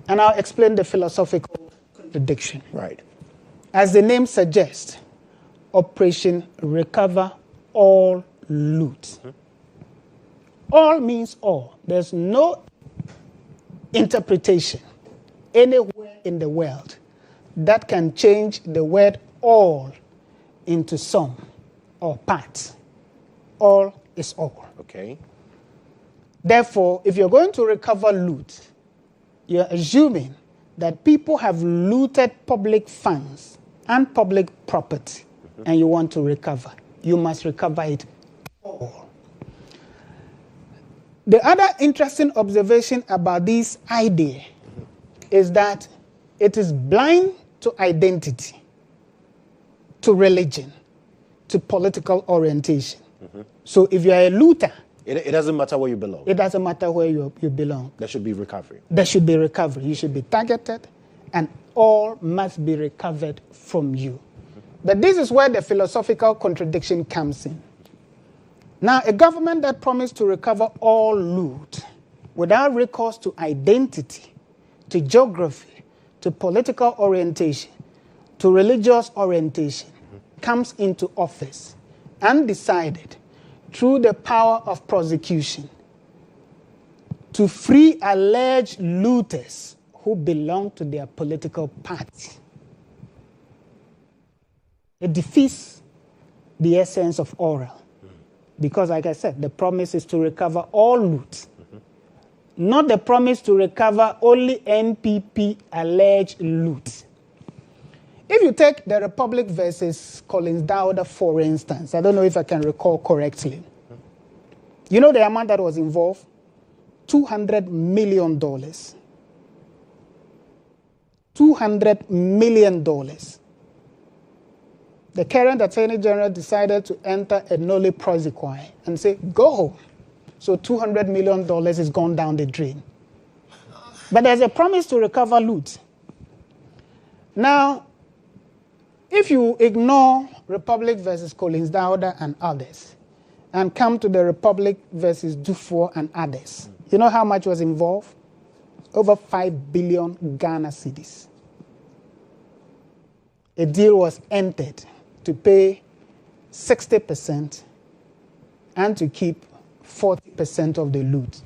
And I'll explain the philosophical contradiction. Right. As the name suggests, Operation Recover All Loot. All means all. There's no interpretation anywhere in the world that can change the word all into some or part. All is all. Okay. Therefore, if you're going to recover loot, you're assuming that people have looted public funds and public property, and you want to recover. You must recover it all. The other interesting observation about this idea is that it is blind to identity, to religion, to political orientation. So if you're a looter, it doesn't matter where you belong. it doesn't matter where you belong. There should be recovery. There should be recovery. You should be targeted, and all must be recovered from you. But this is where the philosophical contradiction comes in. Now, a government that promised to recover all loot without recourse to identity, to geography, to political orientation, to religious orientation, comes into office undecided through the power of prosecution to free alleged looters who belong to their political party. It defeats the essence of oral. Because, like I said, the promise is to recover all loot, not the promise to recover only NPP alleged loot. If you take the Republic versus Collins Dowder, for instance, I don't know if I can recall correctly. You know the amount that was involved? $200 million. $200 million. The current Attorney General decided to enter a nolle prosequi and say, go home. So $200 million is gone down the drain. But there's a promise to recover loot. Now, if you ignore Republic versus Collins Dowder and others, and come to the Republic versus Dufour and others, you know how much was involved? Over 5 billion Ghana cedis. A deal was entered to pay 60% and to keep 40% of the loot.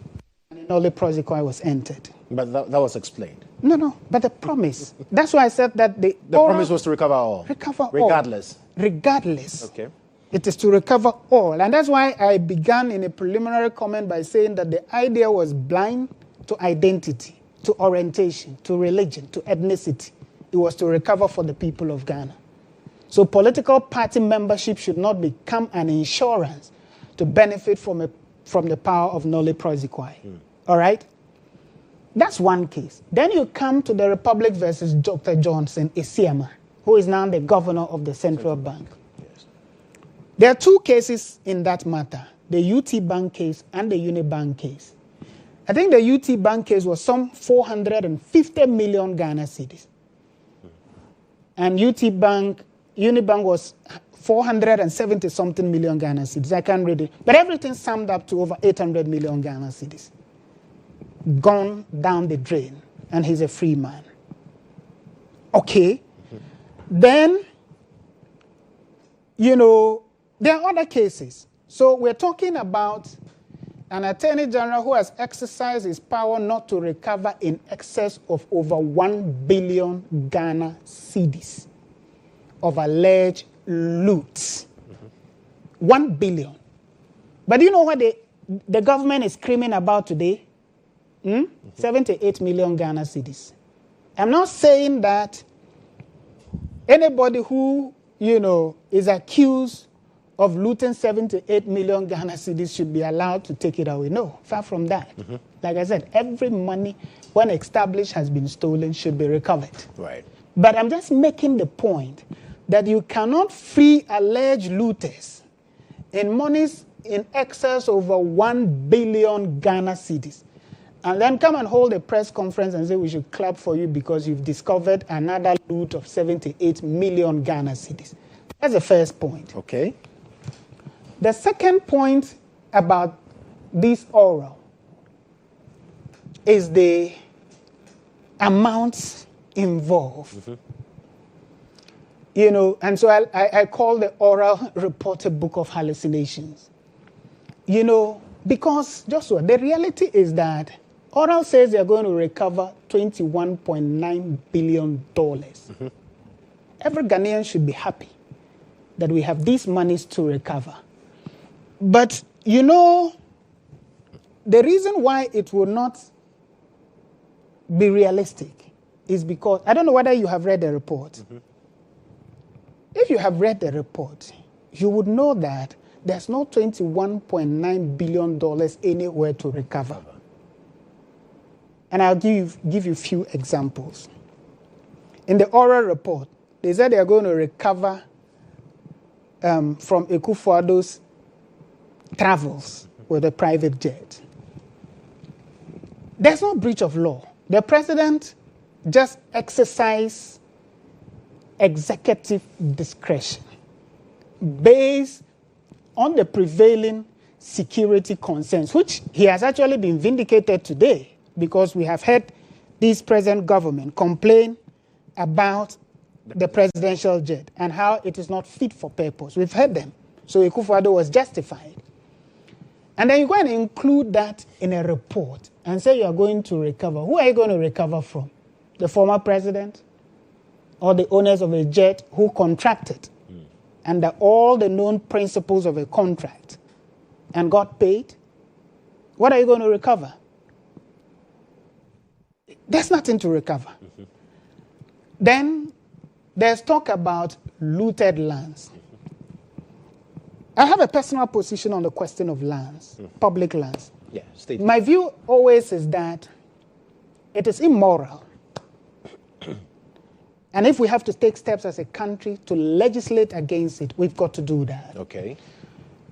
And a nolle prosequi was entered. But that was explained. No, but the promise. That's why I said that the promise was to recover all. Recover regardless. all. Regardless. Okay. It is to recover all. And that's why I began in a preliminary comment by saying that the idea was blind to identity, to orientation, to religion, to ethnicity. It was to recover for the people of Ghana. So political party membership should not become an insurance to benefit from the power of nolle prosequi. All right? That's one case. Then you come to the Republic versus Dr. Johnson Esiama, who is now the governor of the Central Bank. Yes. There are two cases in that matter, the UT Bank case and the Unibank case. I think the UT Bank case was some 450 million Ghana cedis. And Unibank was 470-something million Ghana cedis. I can't read it. But everything summed up to over 800 million Ghana cedis. Gone down the drain. And he's a free man. Okay. Then, there are other cases. So we're talking about an Attorney General who has exercised his power not to recover in excess of over 1 billion Ghana cedis of alleged loot. 1 billion. But do you know what the government is screaming about today? 78 million Ghana cedis. I'm not saying that anybody who, is accused of looting 78 million Ghana cedis should be allowed to take it away. No, far from that. Like I said, every money, when established, has been stolen, should be recovered. Right. But I'm just making the point that you cannot free alleged looters in monies in excess over 1 billion Ghana cedis and then come and hold a press conference and say we should clap for you because you've discovered another loot of 78 million Ghana cedis. That's the first point. Okay. The second point about this oral is the amounts involved. And so I call the oral report a book of hallucinations. Because, Joshua, the reality is that oral says they're going to recover $21.9 billion. every Ghanaian should be happy that we have these monies to recover. But, you know, the reason why it will not be realistic is because, I don't know whether you have read the report. Mm-hmm. If you have read the report, you would know that there's no $21.9 billion anywhere to recover. And I'll give you a few examples. In the oral report, they said they are going to recover from Akufo-Addo's travels with a private jet. There's no breach of law. The president just exercised executive discretion based on the prevailing security concerns, which he has actually been vindicated today because we have heard this present government complain about the presidential jet and how it is not fit for purpose. We've heard them. So Akufo-Addo was justified. And then you go and include that in a report and say you are going to recover. Who are you going to recover from? The former president or the owners of a jet who contracted under all the known principles of a contract and got paid? What are you going to recover? There's nothing to recover. Mm-hmm. Then there's talk about looted lands. I have a personal position on the question of lands, public lands. Yeah, my view always is that it is immoral. And if we have to take steps as a country to legislate against it, we've got to do that. Okay.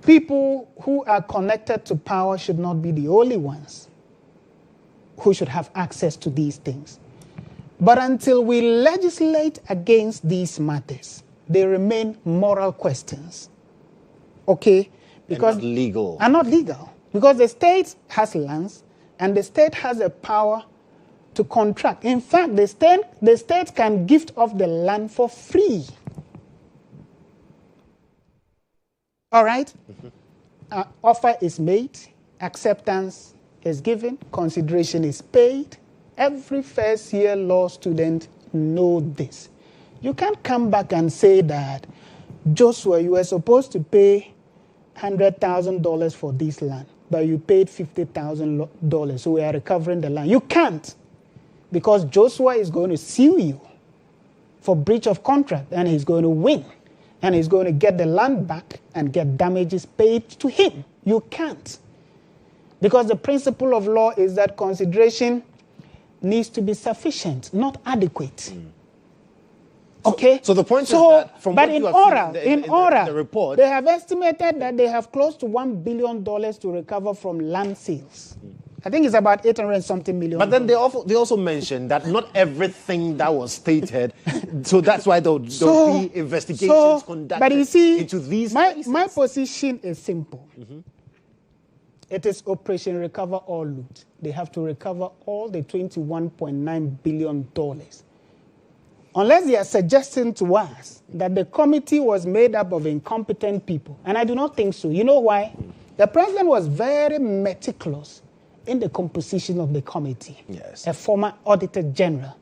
People who are connected to power should not be the only ones who should have access to these things. But until we legislate against these matters, they remain moral questions. Okay? Because and not legal. And not legal. Because the state has lands and the state has the power to contract. In fact, the state can gift off the land for free. All right? Mm-hmm. Offer is made, acceptance is given, consideration is paid. Every first-year law student knows this. You can't come back and say that, Joshua, you were supposed to pay $100,000 for this land, but you paid $50,000, so we are recovering the land. You can't, because Joshua is going to sue you for breach of contract, and he's going to win, and he's going to get the land back and get damages paid to him. You can't, because the principle of law is that consideration needs to be sufficient, not adequate. Okay. So the point is that from but what in you have oral, seen in the report, they have estimated that they have close to $1 billion to recover from land sales. I think it's about 800 and something million. But then they also mentioned that not everything that was stated, so that's why there'll be investigations conducted but you see, into these cases. My position is simple. Mm-hmm. It is Operation Recover or Loot. They have to recover all the $21.9 billion. Unless they are suggesting to us that the committee was made up of incompetent people. And I do not think so. You know why? The president was very meticulous in the composition of the committee. Yes. A former Auditor General.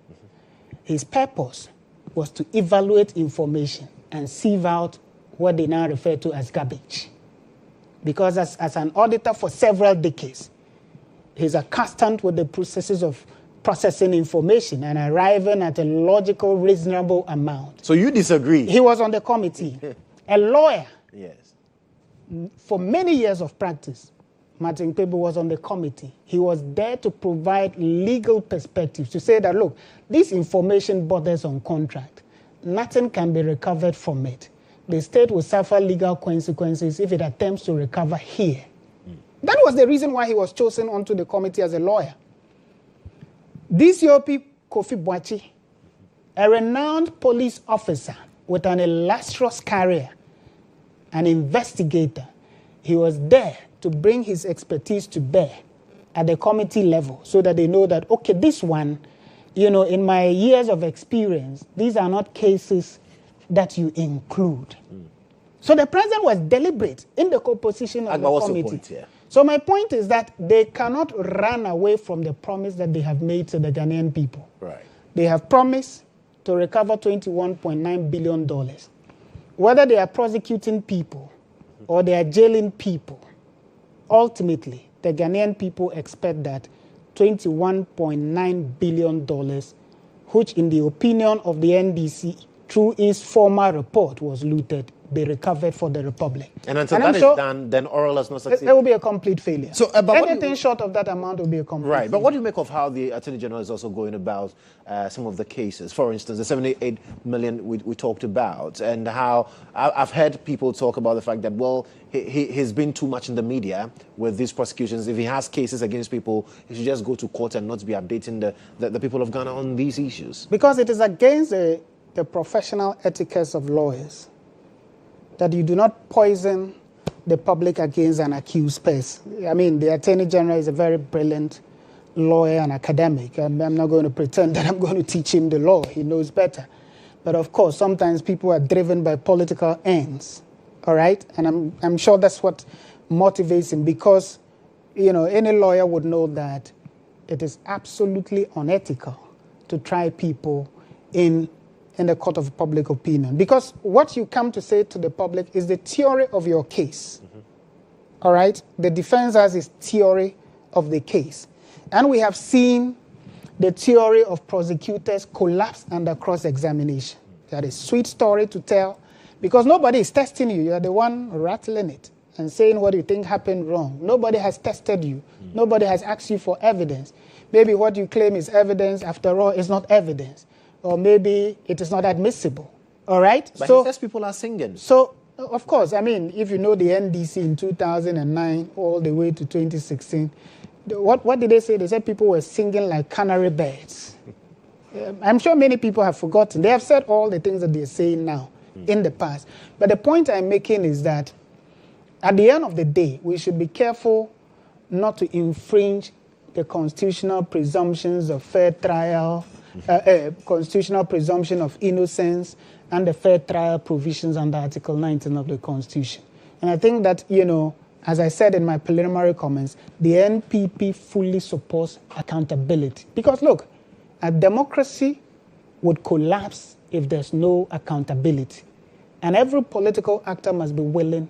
His purpose was to evaluate information and sieve out what they now refer to as garbage. Because as an auditor for several decades, he's accustomed with the processes of processing information and arriving at a logical, reasonable amount. So you disagree? He was on the committee. A lawyer. Yes. For many years of practice, Martin Kpebu was on the committee. He was there to provide legal perspectives, to say that, look, this information borders on contract. Nothing can be recovered from it. The state will suffer legal consequences if it attempts to recover here. That was the reason why he was chosen onto the committee as a lawyer. This DCOP Kofi Boachi, a renowned police officer with an illustrious career, an investigator, he was there to bring his expertise to bear at the committee level so that they know that, okay, this one, you know, in my years of experience, these are not cases that you include. So the president was deliberate in the composition of the committee. Point, yeah. So my point is that they cannot run away from the promise that they have made to the Ghanaian people. Right. They have promised to recover $21.9 billion. Whether they are prosecuting people or they are jailing people, ultimately, the Ghanaian people expect that $21.9 billion, which in the opinion of the NDC, through its former report, was looted, be recovered for the Republic. And until that is done, then oral has not succeeded. There will be a complete failure. So, anything short of that amount will be a complete failure. But what do you make of how the Attorney General is also going about some of the cases? For instance, the 78 million we talked about, and how I've heard people talk about the fact that, well, he's been too much in the media with these prosecutions. If he has cases against people, he should just go to court and not be updating the people of Ghana on these issues. Because it is against the professional etiquette of lawyers that you do not poison the public against an accused person. I mean, the Attorney General is a very brilliant lawyer and academic. I'm not going to pretend that I'm going to teach him the law. He knows better. But of course, sometimes people are driven by political ends, all right? And I'm sure that's what motivates him, because, you know, any lawyer would know that it is absolutely unethical to try people in the court of public opinion. Because what you come to say to the public is the theory of your case. All right? The defense has its theory of the case. And we have seen the theory of prosecutors collapse under cross-examination. That is a sweet story to tell, because nobody is testing you. You are the one rattling it and saying what you think happened wrong. Nobody has tested you. Nobody has asked you for evidence. Maybe what you claim is evidence, after all, is not evidence. Or maybe it is not admissible, all right? But he says people are singing. So, of course, I mean, if you know the NDC in 2009 all the way to 2016, what did they say? They said people were singing like canary birds. I'm sure many people have forgotten. They have said all the things that they're saying now in the past. But the point I'm making is that at the end of the day, we should be careful not to infringe the constitutional presumptions of fair trial, constitutional presumption of innocence, and the fair trial provisions under Article 19 of the Constitution. And I think that, you know, as I said in my preliminary comments, the NPP fully supports accountability. Because, look, a democracy would collapse if there's no accountability. And every political actor must be willing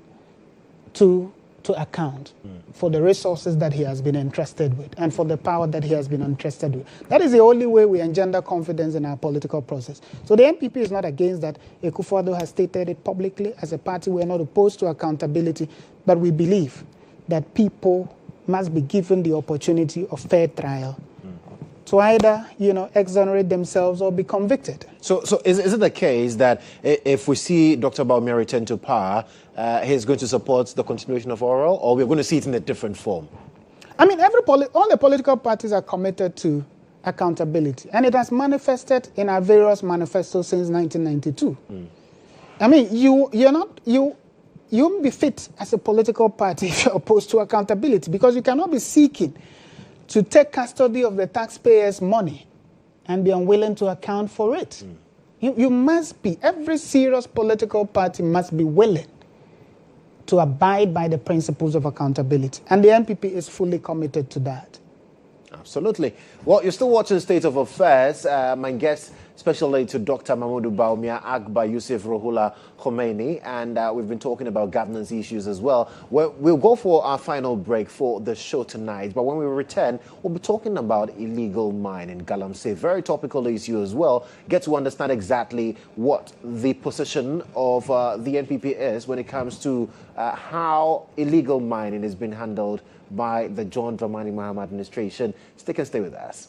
to account for the resources that he has been entrusted with and for the power that he has been entrusted with. That is the only way we engender confidence in our political process. So the NPP is not against that. Akufo-Addo has stated it publicly. As a party, we are not opposed to accountability, but we believe that people must be given the opportunity of fair trial to either, you know, exonerate themselves or be convicted. So is it the case that if we see Dr. Bawumia return to power, he's going to support the continuation of oral, or we're going to see it in a different form? I mean, all the political parties are committed to accountability, and it has manifested in our various manifestos since 1992. I mean, you won't be fit as a political party if you're opposed to accountability, because you cannot be seeking to take custody of the taxpayers' money and be unwilling to account for it. You must be, every serious political party must be willing to abide by the principles of accountability. And the NPP is fully committed to that. Absolutely. Well, you're still watching State of Affairs. My guest, Special Aide to Dr. Mahmoud Bawumia, Arkbar, Yussif, Rohullah, Khomeini, and we've been talking about governance issues as well. We'll go for our final break for the show tonight, but when we return, we'll be talking about illegal mining in Galamsey. Very topical issue as well. Get to understand exactly what the position of the NPP is when it comes to how illegal mining is being handled by the John Dramani Mahama administration. Stick and stay with us.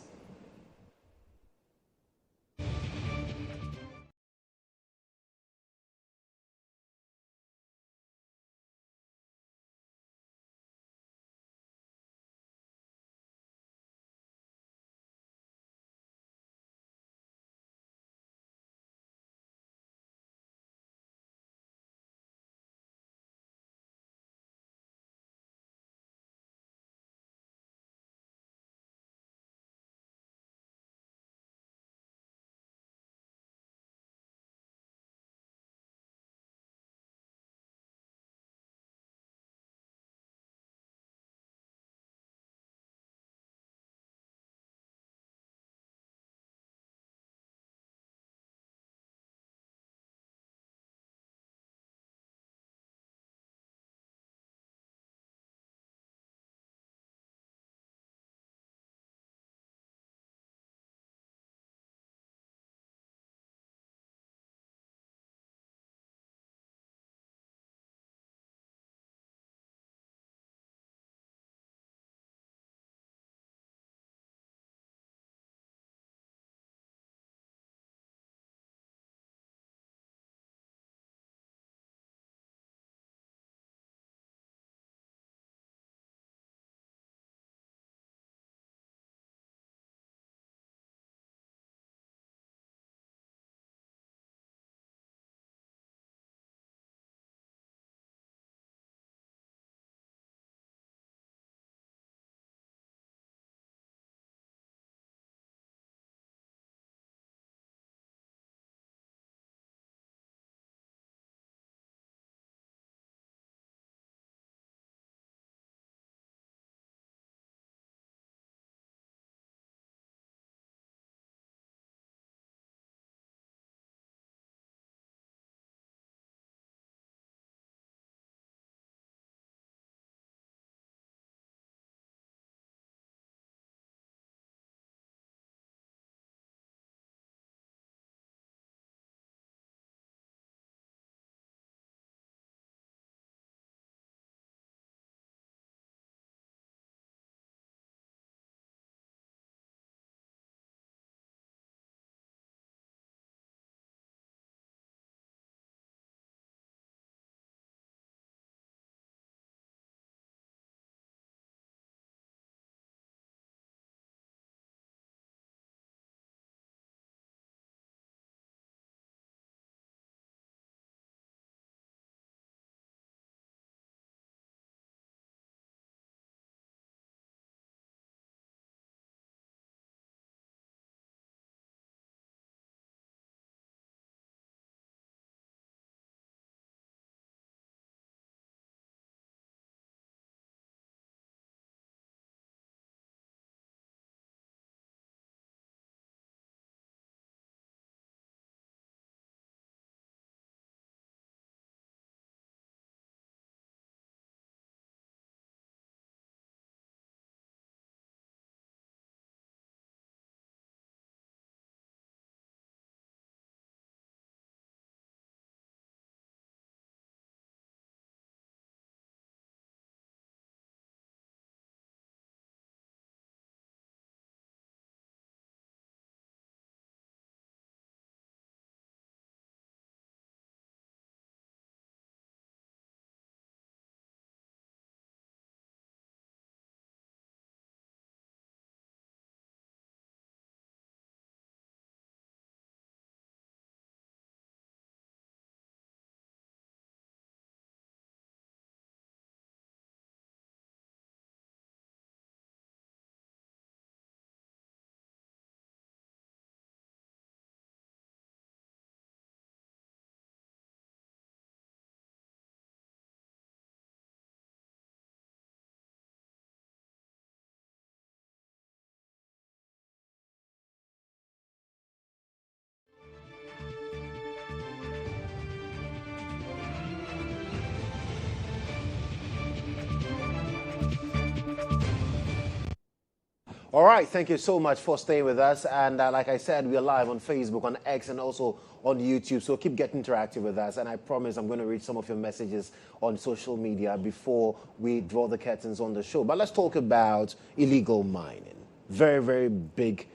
All right, thank you so much for staying with us. And like I said, we're live on Facebook, on X, and also on YouTube. So keep getting interactive with us. And I promise I'm going to read some of your messages on social media before we draw the curtains on the show. But let's talk about illegal mining. Very, very big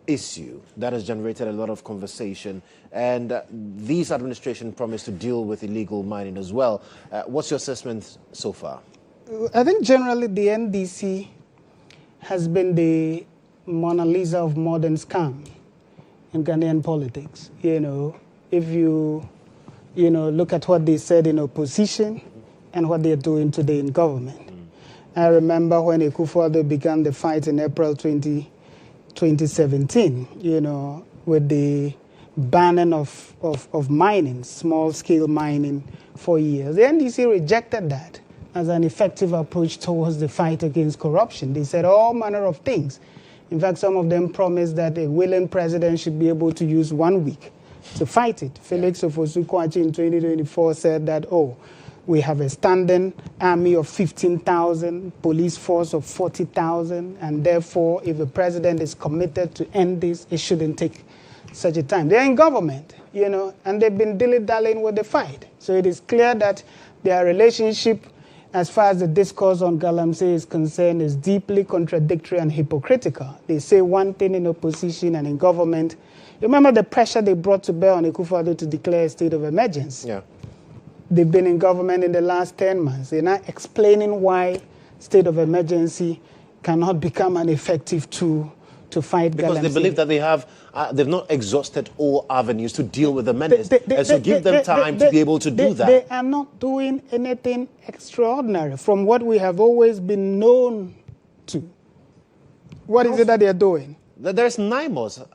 issue that has generated a lot of conversation. And this administration promised to deal with illegal mining as well. What's your assessment so far? I think generally the NDC has been the Mona Lisa of modern scam in Ghanaian politics. You know, if you look at what they said in opposition and what they're doing today in government. I remember when Akufo-Addo began the fight in April 2017, with the banning of mining, small-scale mining for years. The NDC rejected that as an effective approach towards the fight against corruption. They said all manner of things. In fact, some of them promised that a willing president should be able to use 1 week to fight it. Felix Ofosu-Kwakye in 2024 said that, we have a standing army of 15,000, police force of 40,000, and therefore, if the president is committed to end this, it shouldn't take such a time. They're in government, and they've been dilly-dallying with the fight. So it is clear that their relationship, as far as the discourse on Galamsey is concerned, is deeply contradictory and hypocritical. They say one thing in opposition and in government. You remember the pressure they brought to bear on Akufo-Addo to declare a state of emergency? Yeah. They've been in government in the last 10 months. They're not explaining why state of emergency cannot become an effective tool to fight because Galamsey. They believe that they've not exhausted all avenues to deal with the menace. So give them time to be able to do that. They are not doing anything extraordinary from what we have always been known to. What is it that they're doing? There's NIMOS.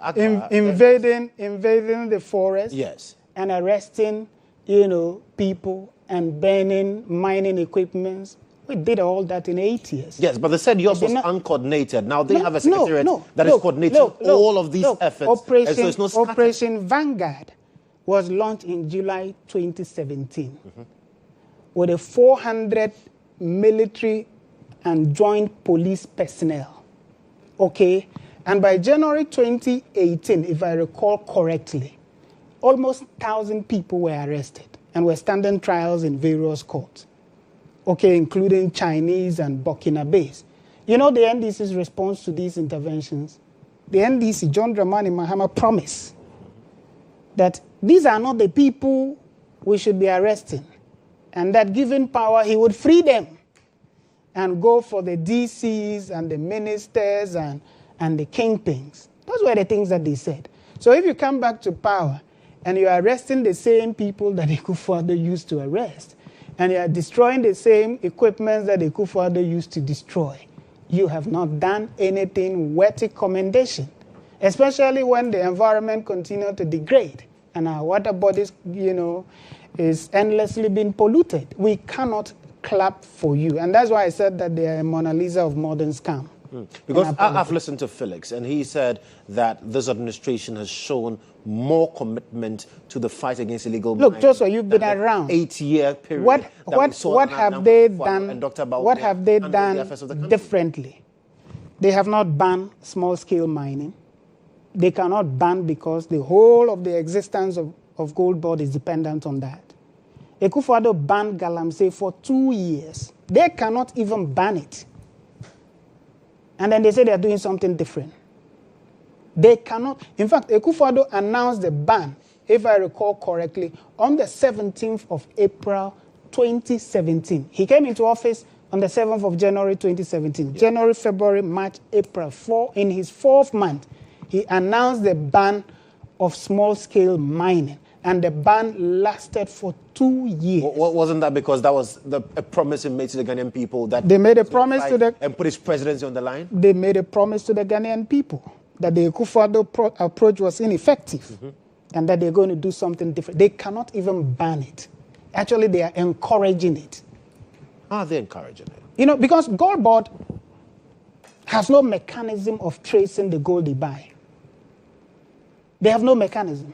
Invading the forest. Yes. And arresting, people and burning mining equipment. We did all that in 8 years. Yes, but they said yours was uncoordinated. Now they have a secretariat that is coordinating all of these efforts. Operation Vanguard was launched in July 2017 with a 400 military and joint police personnel. Okay? And by January 2018, if I recall correctly, almost 1,000 people were arrested and were standing trials in various courts. Okay, including Chinese and Burkinabes. The NDC's response to these interventions, the NDC, John Dramani Mahama, promised that these are not the people we should be arresting, and that given power, he would free them and go for the DCs and the ministers and the kingpins. Those were the things that they said. So if you come back to power and you're arresting the same people that Akufo-Addo used to arrest, and you are destroying the same equipment that Akufo-Addo used to destroy, you have not done anything worthy commendation, especially when the environment continues to degrade and our water bodies, is endlessly being polluted. We cannot clap for you. And that's why I said that they are a Mona Lisa of modern scam. Because I've listened to Felix, and he said that this administration has shown more commitment to the fight against illegal mining. Look, Joshua, you've been around. 8-year period. What have they done? What have they done differently? They have not banned small-scale mining. They cannot ban because the whole of the existence of Gold Board is dependent on that. Akufo-Addo banned Galamsey for 2 years. They cannot even ban it. And then they say they're doing something different. They cannot. In fact, Akufo-Addo announced the ban, if I recall correctly, on the 17th of April 2017. He came into office on the 7th of January 2017. Yeah. January, February, March, April, in his 4th month, he announced the ban of small-scale mining. And the ban lasted for 2 years. Wasn't that because that was a promise he made to the Ghanaian people that they made a promise and put his presidency on the line? They made a promise to the Ghanaian people that the Akufo-Addo approach was ineffective and that they're going to do something different. They cannot even ban it. Actually, they are encouraging it. How are they encouraging it? Because Gold Board has no mechanism of tracing the gold they buy. They have no mechanism.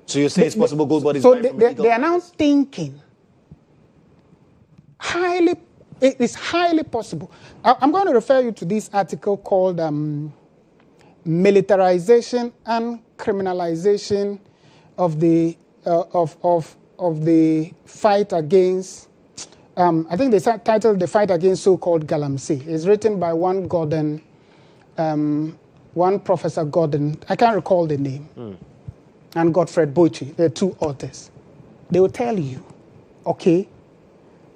So you say it's possible Gold Board is so they are now thinking highly It is highly possible. I'm going to refer you to this article called Militarization and Criminalization of the fight against, I think they titled The Fight Against So-Called Galamsey. It's written by one Professor Gordon, I can't recall the name, and Godfred Boichi, the two authors. They will tell you, okay,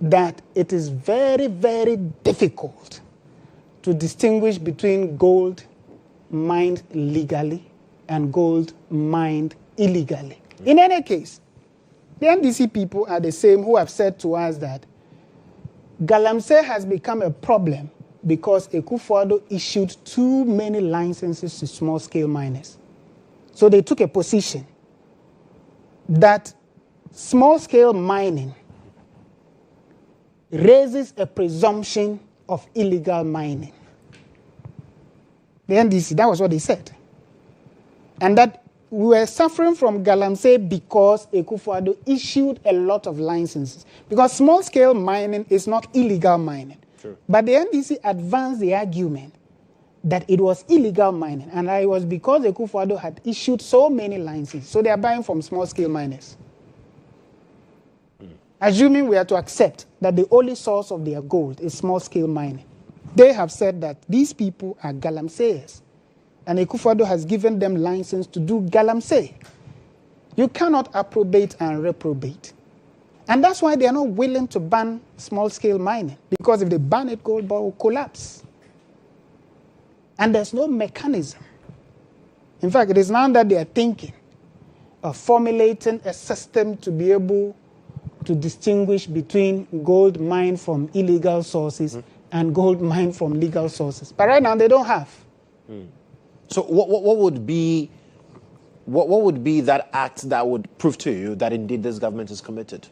that it is very, very difficult to distinguish between gold mined legally and gold mined illegally. In any case, the NDC people are the same who have said to us that Galamsey has become a problem because Akufo-Addo issued too many licenses to small-scale miners. So they took a position that small-scale mining raises a presumption of illegal mining. The NDC, that was what they said. And that we were suffering from Galamsey because Akufo-Addo issued a lot of licenses. Because small-scale mining is not illegal mining. True. But the NDC advanced the argument that it was illegal mining. And it was because Akufo-Addo had issued so many licenses. So they are buying from small-scale miners. Assuming we are to accept that the only source of their gold is small-scale mining. They have said that these people are galamseyers. And Akufo-Addo has given them license to do galamsey. You cannot approbate and reprobate. And that's why they are not willing to ban small-scale mining. Because if they ban it, gold bar will collapse. And there's no mechanism. In fact, it is now that they are thinking of formulating a system to be able to distinguish between gold mined from illegal sources and gold mined from legal sources. But right now, they don't have. So what would be that act that would prove to you that indeed this government is committed?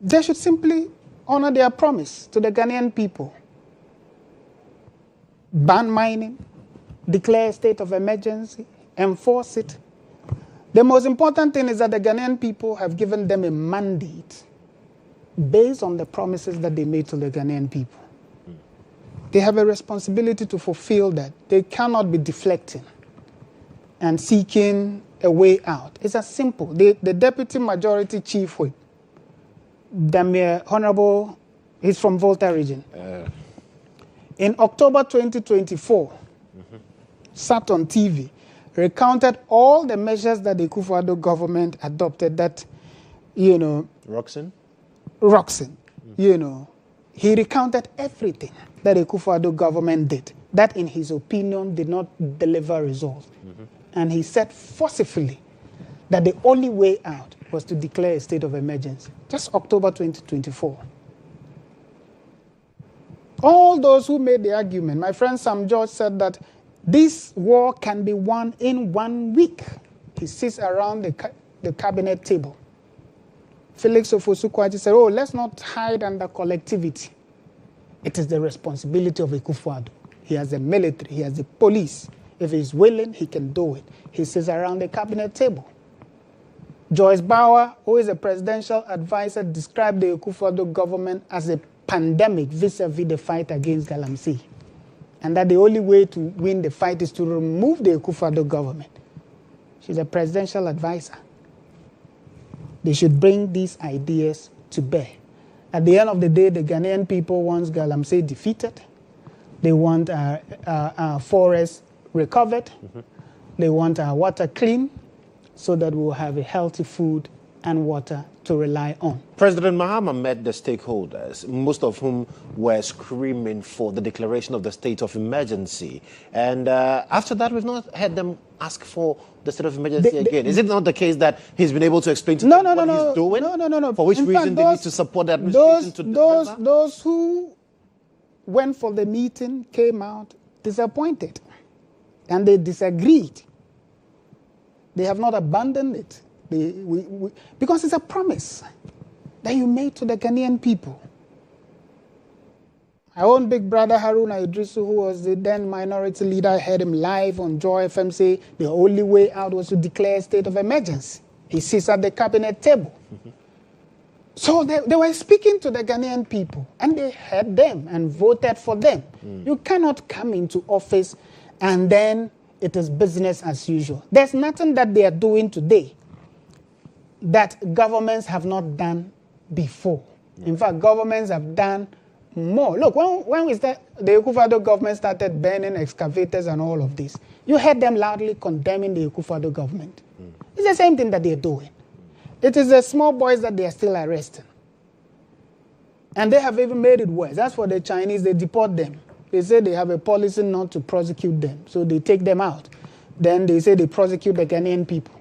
They should simply honor their promise to the Ghanaian people. Ban mining, declare a state of emergency, enforce it. The most important thing is that the Ghanaian people have given them a mandate based on the promises that they made to the Ghanaian people. They have a responsibility to fulfill that. They cannot be deflecting and seeking a way out. It's as simple. The Deputy Majority Chief Whip, Damir Honorable, he's from Volta region. In October 2024, sat on TV, recounted all the measures that the Akufo-Addo government adopted that, Roxanne, he recounted everything that the Akufo-Addo government did, that in his opinion did not deliver results. And he said forcefully that the only way out was to declare a state of emergency. Just October 2024. All those who made the argument, my friend Sam George said that this war can be won in 1 week. He sits around the cabinet table. Felix Ofosu-Kwakye said, let's not hide under collectivity. It is the responsibility of Akufo-Addo. He has the military, he has the police. If he's willing, he can do it. He sits around the cabinet table. Joyce Bauer, who is a presidential advisor, described the Akufo-Addo government as a pandemic vis-a-vis the fight against Galamsey. And that the only way to win the fight is to remove the Akufo-Addo government. She's a presidential advisor. They should bring these ideas to bear. At the end of the day, the Ghanaian people want Galamsey defeated. They want our forests recovered. They want our water clean so that we'll have a healthy food and water to rely on. President Mahama met the stakeholders, most of whom were screaming for the declaration of the state of emergency. And after that, we've not heard them ask for the state of emergency again. Is it not the case that he's been able to explain to them what he's doing? No. For which reason they need to support the administration to deliver? Those who went for the meeting came out disappointed. And they disagreed. They have not abandoned it. Because it's a promise that you made to the Ghanaian people. Our own big brother Haruna Idrisu, who was the then minority leader, I heard him live on Joy FM say the only way out was to declare a state of emergency. He sits at the cabinet table. So they were speaking to the Ghanaian people, and they heard them and voted for them. You cannot come into office and then it is business as usual. There's nothing that they are doing today that governments have not done before. In fact, governments have done more. Look, when the Akufo-Addo government started burning excavators and all of this, you heard them loudly condemning the Akufo-Addo government. It's the same thing that they're doing. It is the small boys that they are still arresting. And they have even made it worse. That's for the Chinese, they deport them. They say they have a policy not to prosecute them, so they take them out. Then they say they prosecute the Ghanaian people.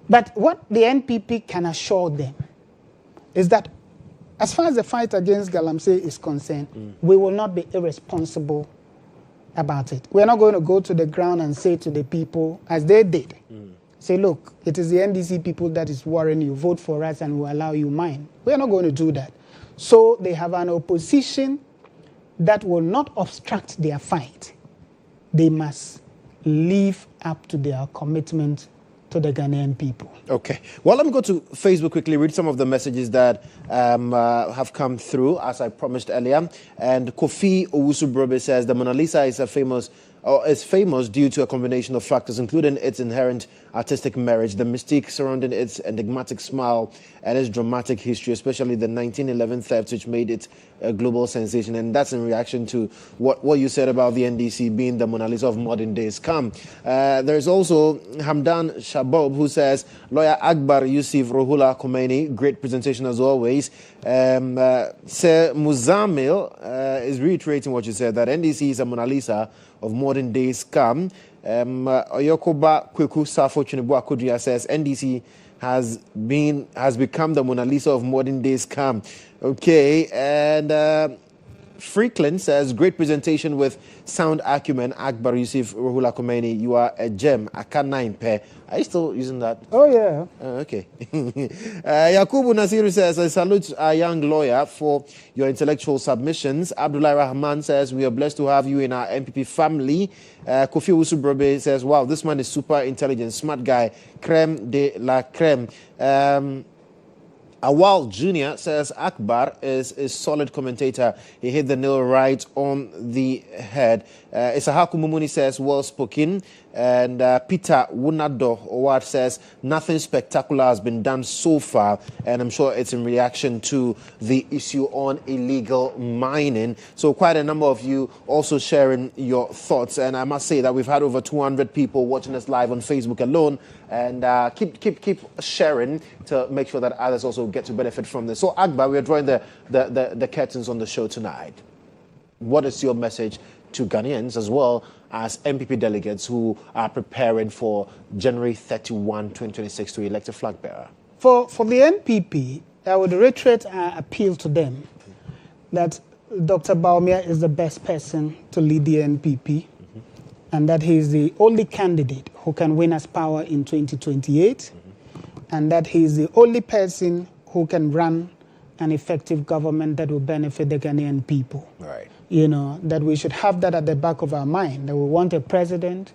But what the NPP can assure them is that as far as the fight against Galamsey is concerned, we will not be irresponsible about it. We're not going to go to the ground and say to the people, as they did, say, look, it is the NDC people that is worrying you. Vote for us and we'll allow you mine. We are not going to do that. So they have an opposition that will not obstruct their fight. They must live up to their commitment to the Ghanaian people. Okay. Well, let me go to Facebook quickly, read some of the messages that have come through, as I promised earlier. And Kofi Owusu-Brobe says the Mona Lisa is famous due to a combination of factors, including its inherent artistic merit, the mystique surrounding its enigmatic smile, and its dramatic history, especially the 1911 theft, which made it a global sensation. And that's in reaction to what you said about the NDC being the Mona Lisa of modern days come. There's also Hamdan Shabob, who says, Lawyer Arkbar, Yussif, Rohullah, Khomeini, great presentation as always. Sir Muzamil is reiterating what you said, that NDC is a Mona Lisa of modern days come. Oyokoba Kweku Safo Chunibu Akudria says NDC has become the Mona Lisa of modern days come. Okay, and Freakland says great presentation with sound acumen. Arkbar, Yussif, Rohullah, Khomeini, you are a gem. Aka 9 pair. Are you still using that? Oh, yeah. Okay. Yakubu Nasiru says, I salute our young lawyer for your intellectual submissions. Abdullah Rahman says, we are blessed to have you in our MPP family. Kofi Owusu-Brobe says, wow, this man is super intelligent, smart guy, creme de la creme. Awal Jr. says Arkbar is a solid commentator. He hit the nail right on the head. Isahaku Mumuni says well spoken. And Peter Wunado Owad says nothing spectacular has been done so far. And I'm sure it's in reaction to the issue on illegal mining. So quite a number of you also sharing your thoughts. And I must say that we've had over 200 people watching us live on Facebook alone. And keep sharing to make sure that others also get to benefit from this. So Arkbar, we are drawing the curtains on the show tonight. What is your message to Ghanaians as well as MPP delegates who are preparing for January 31, 2026 to elect a flag bearer? For the NPP, I would reiterate our appeal to them that Dr. Bawumia is the best person to lead the NPP and that he is the only candidate who can win us power in 2028 and that he is the only person who can run an effective government that will benefit the Ghanaian people. Right. You know, that we should have that at the back of our mind, that we want a president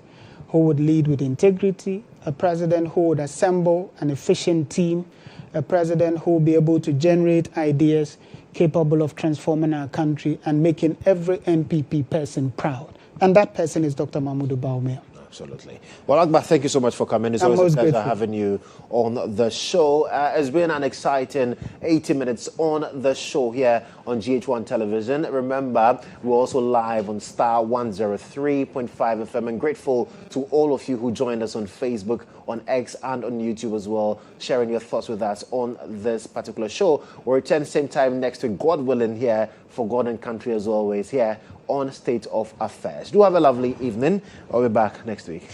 who would lead with integrity, a president who would assemble an efficient team, a president who will be able to generate ideas capable of transforming our country and making every NPP person proud. And that person is Dr. Mahmoud Bawumia. Absolutely. Well, Arkbar, thank you so much for coming. It's always a pleasure having you on the show. It's been an exciting 80 minutes on the show here on GHOne Television. Remember, we're also live on Star 103.5 FM. And grateful to all of you who joined us on Facebook, on X, and on YouTube as well, sharing your thoughts with us on this particular show. We'll return same time next week, God willing, here for God and country as always, here on State of Affairs. Do have a lovely evening. I'll be back next week.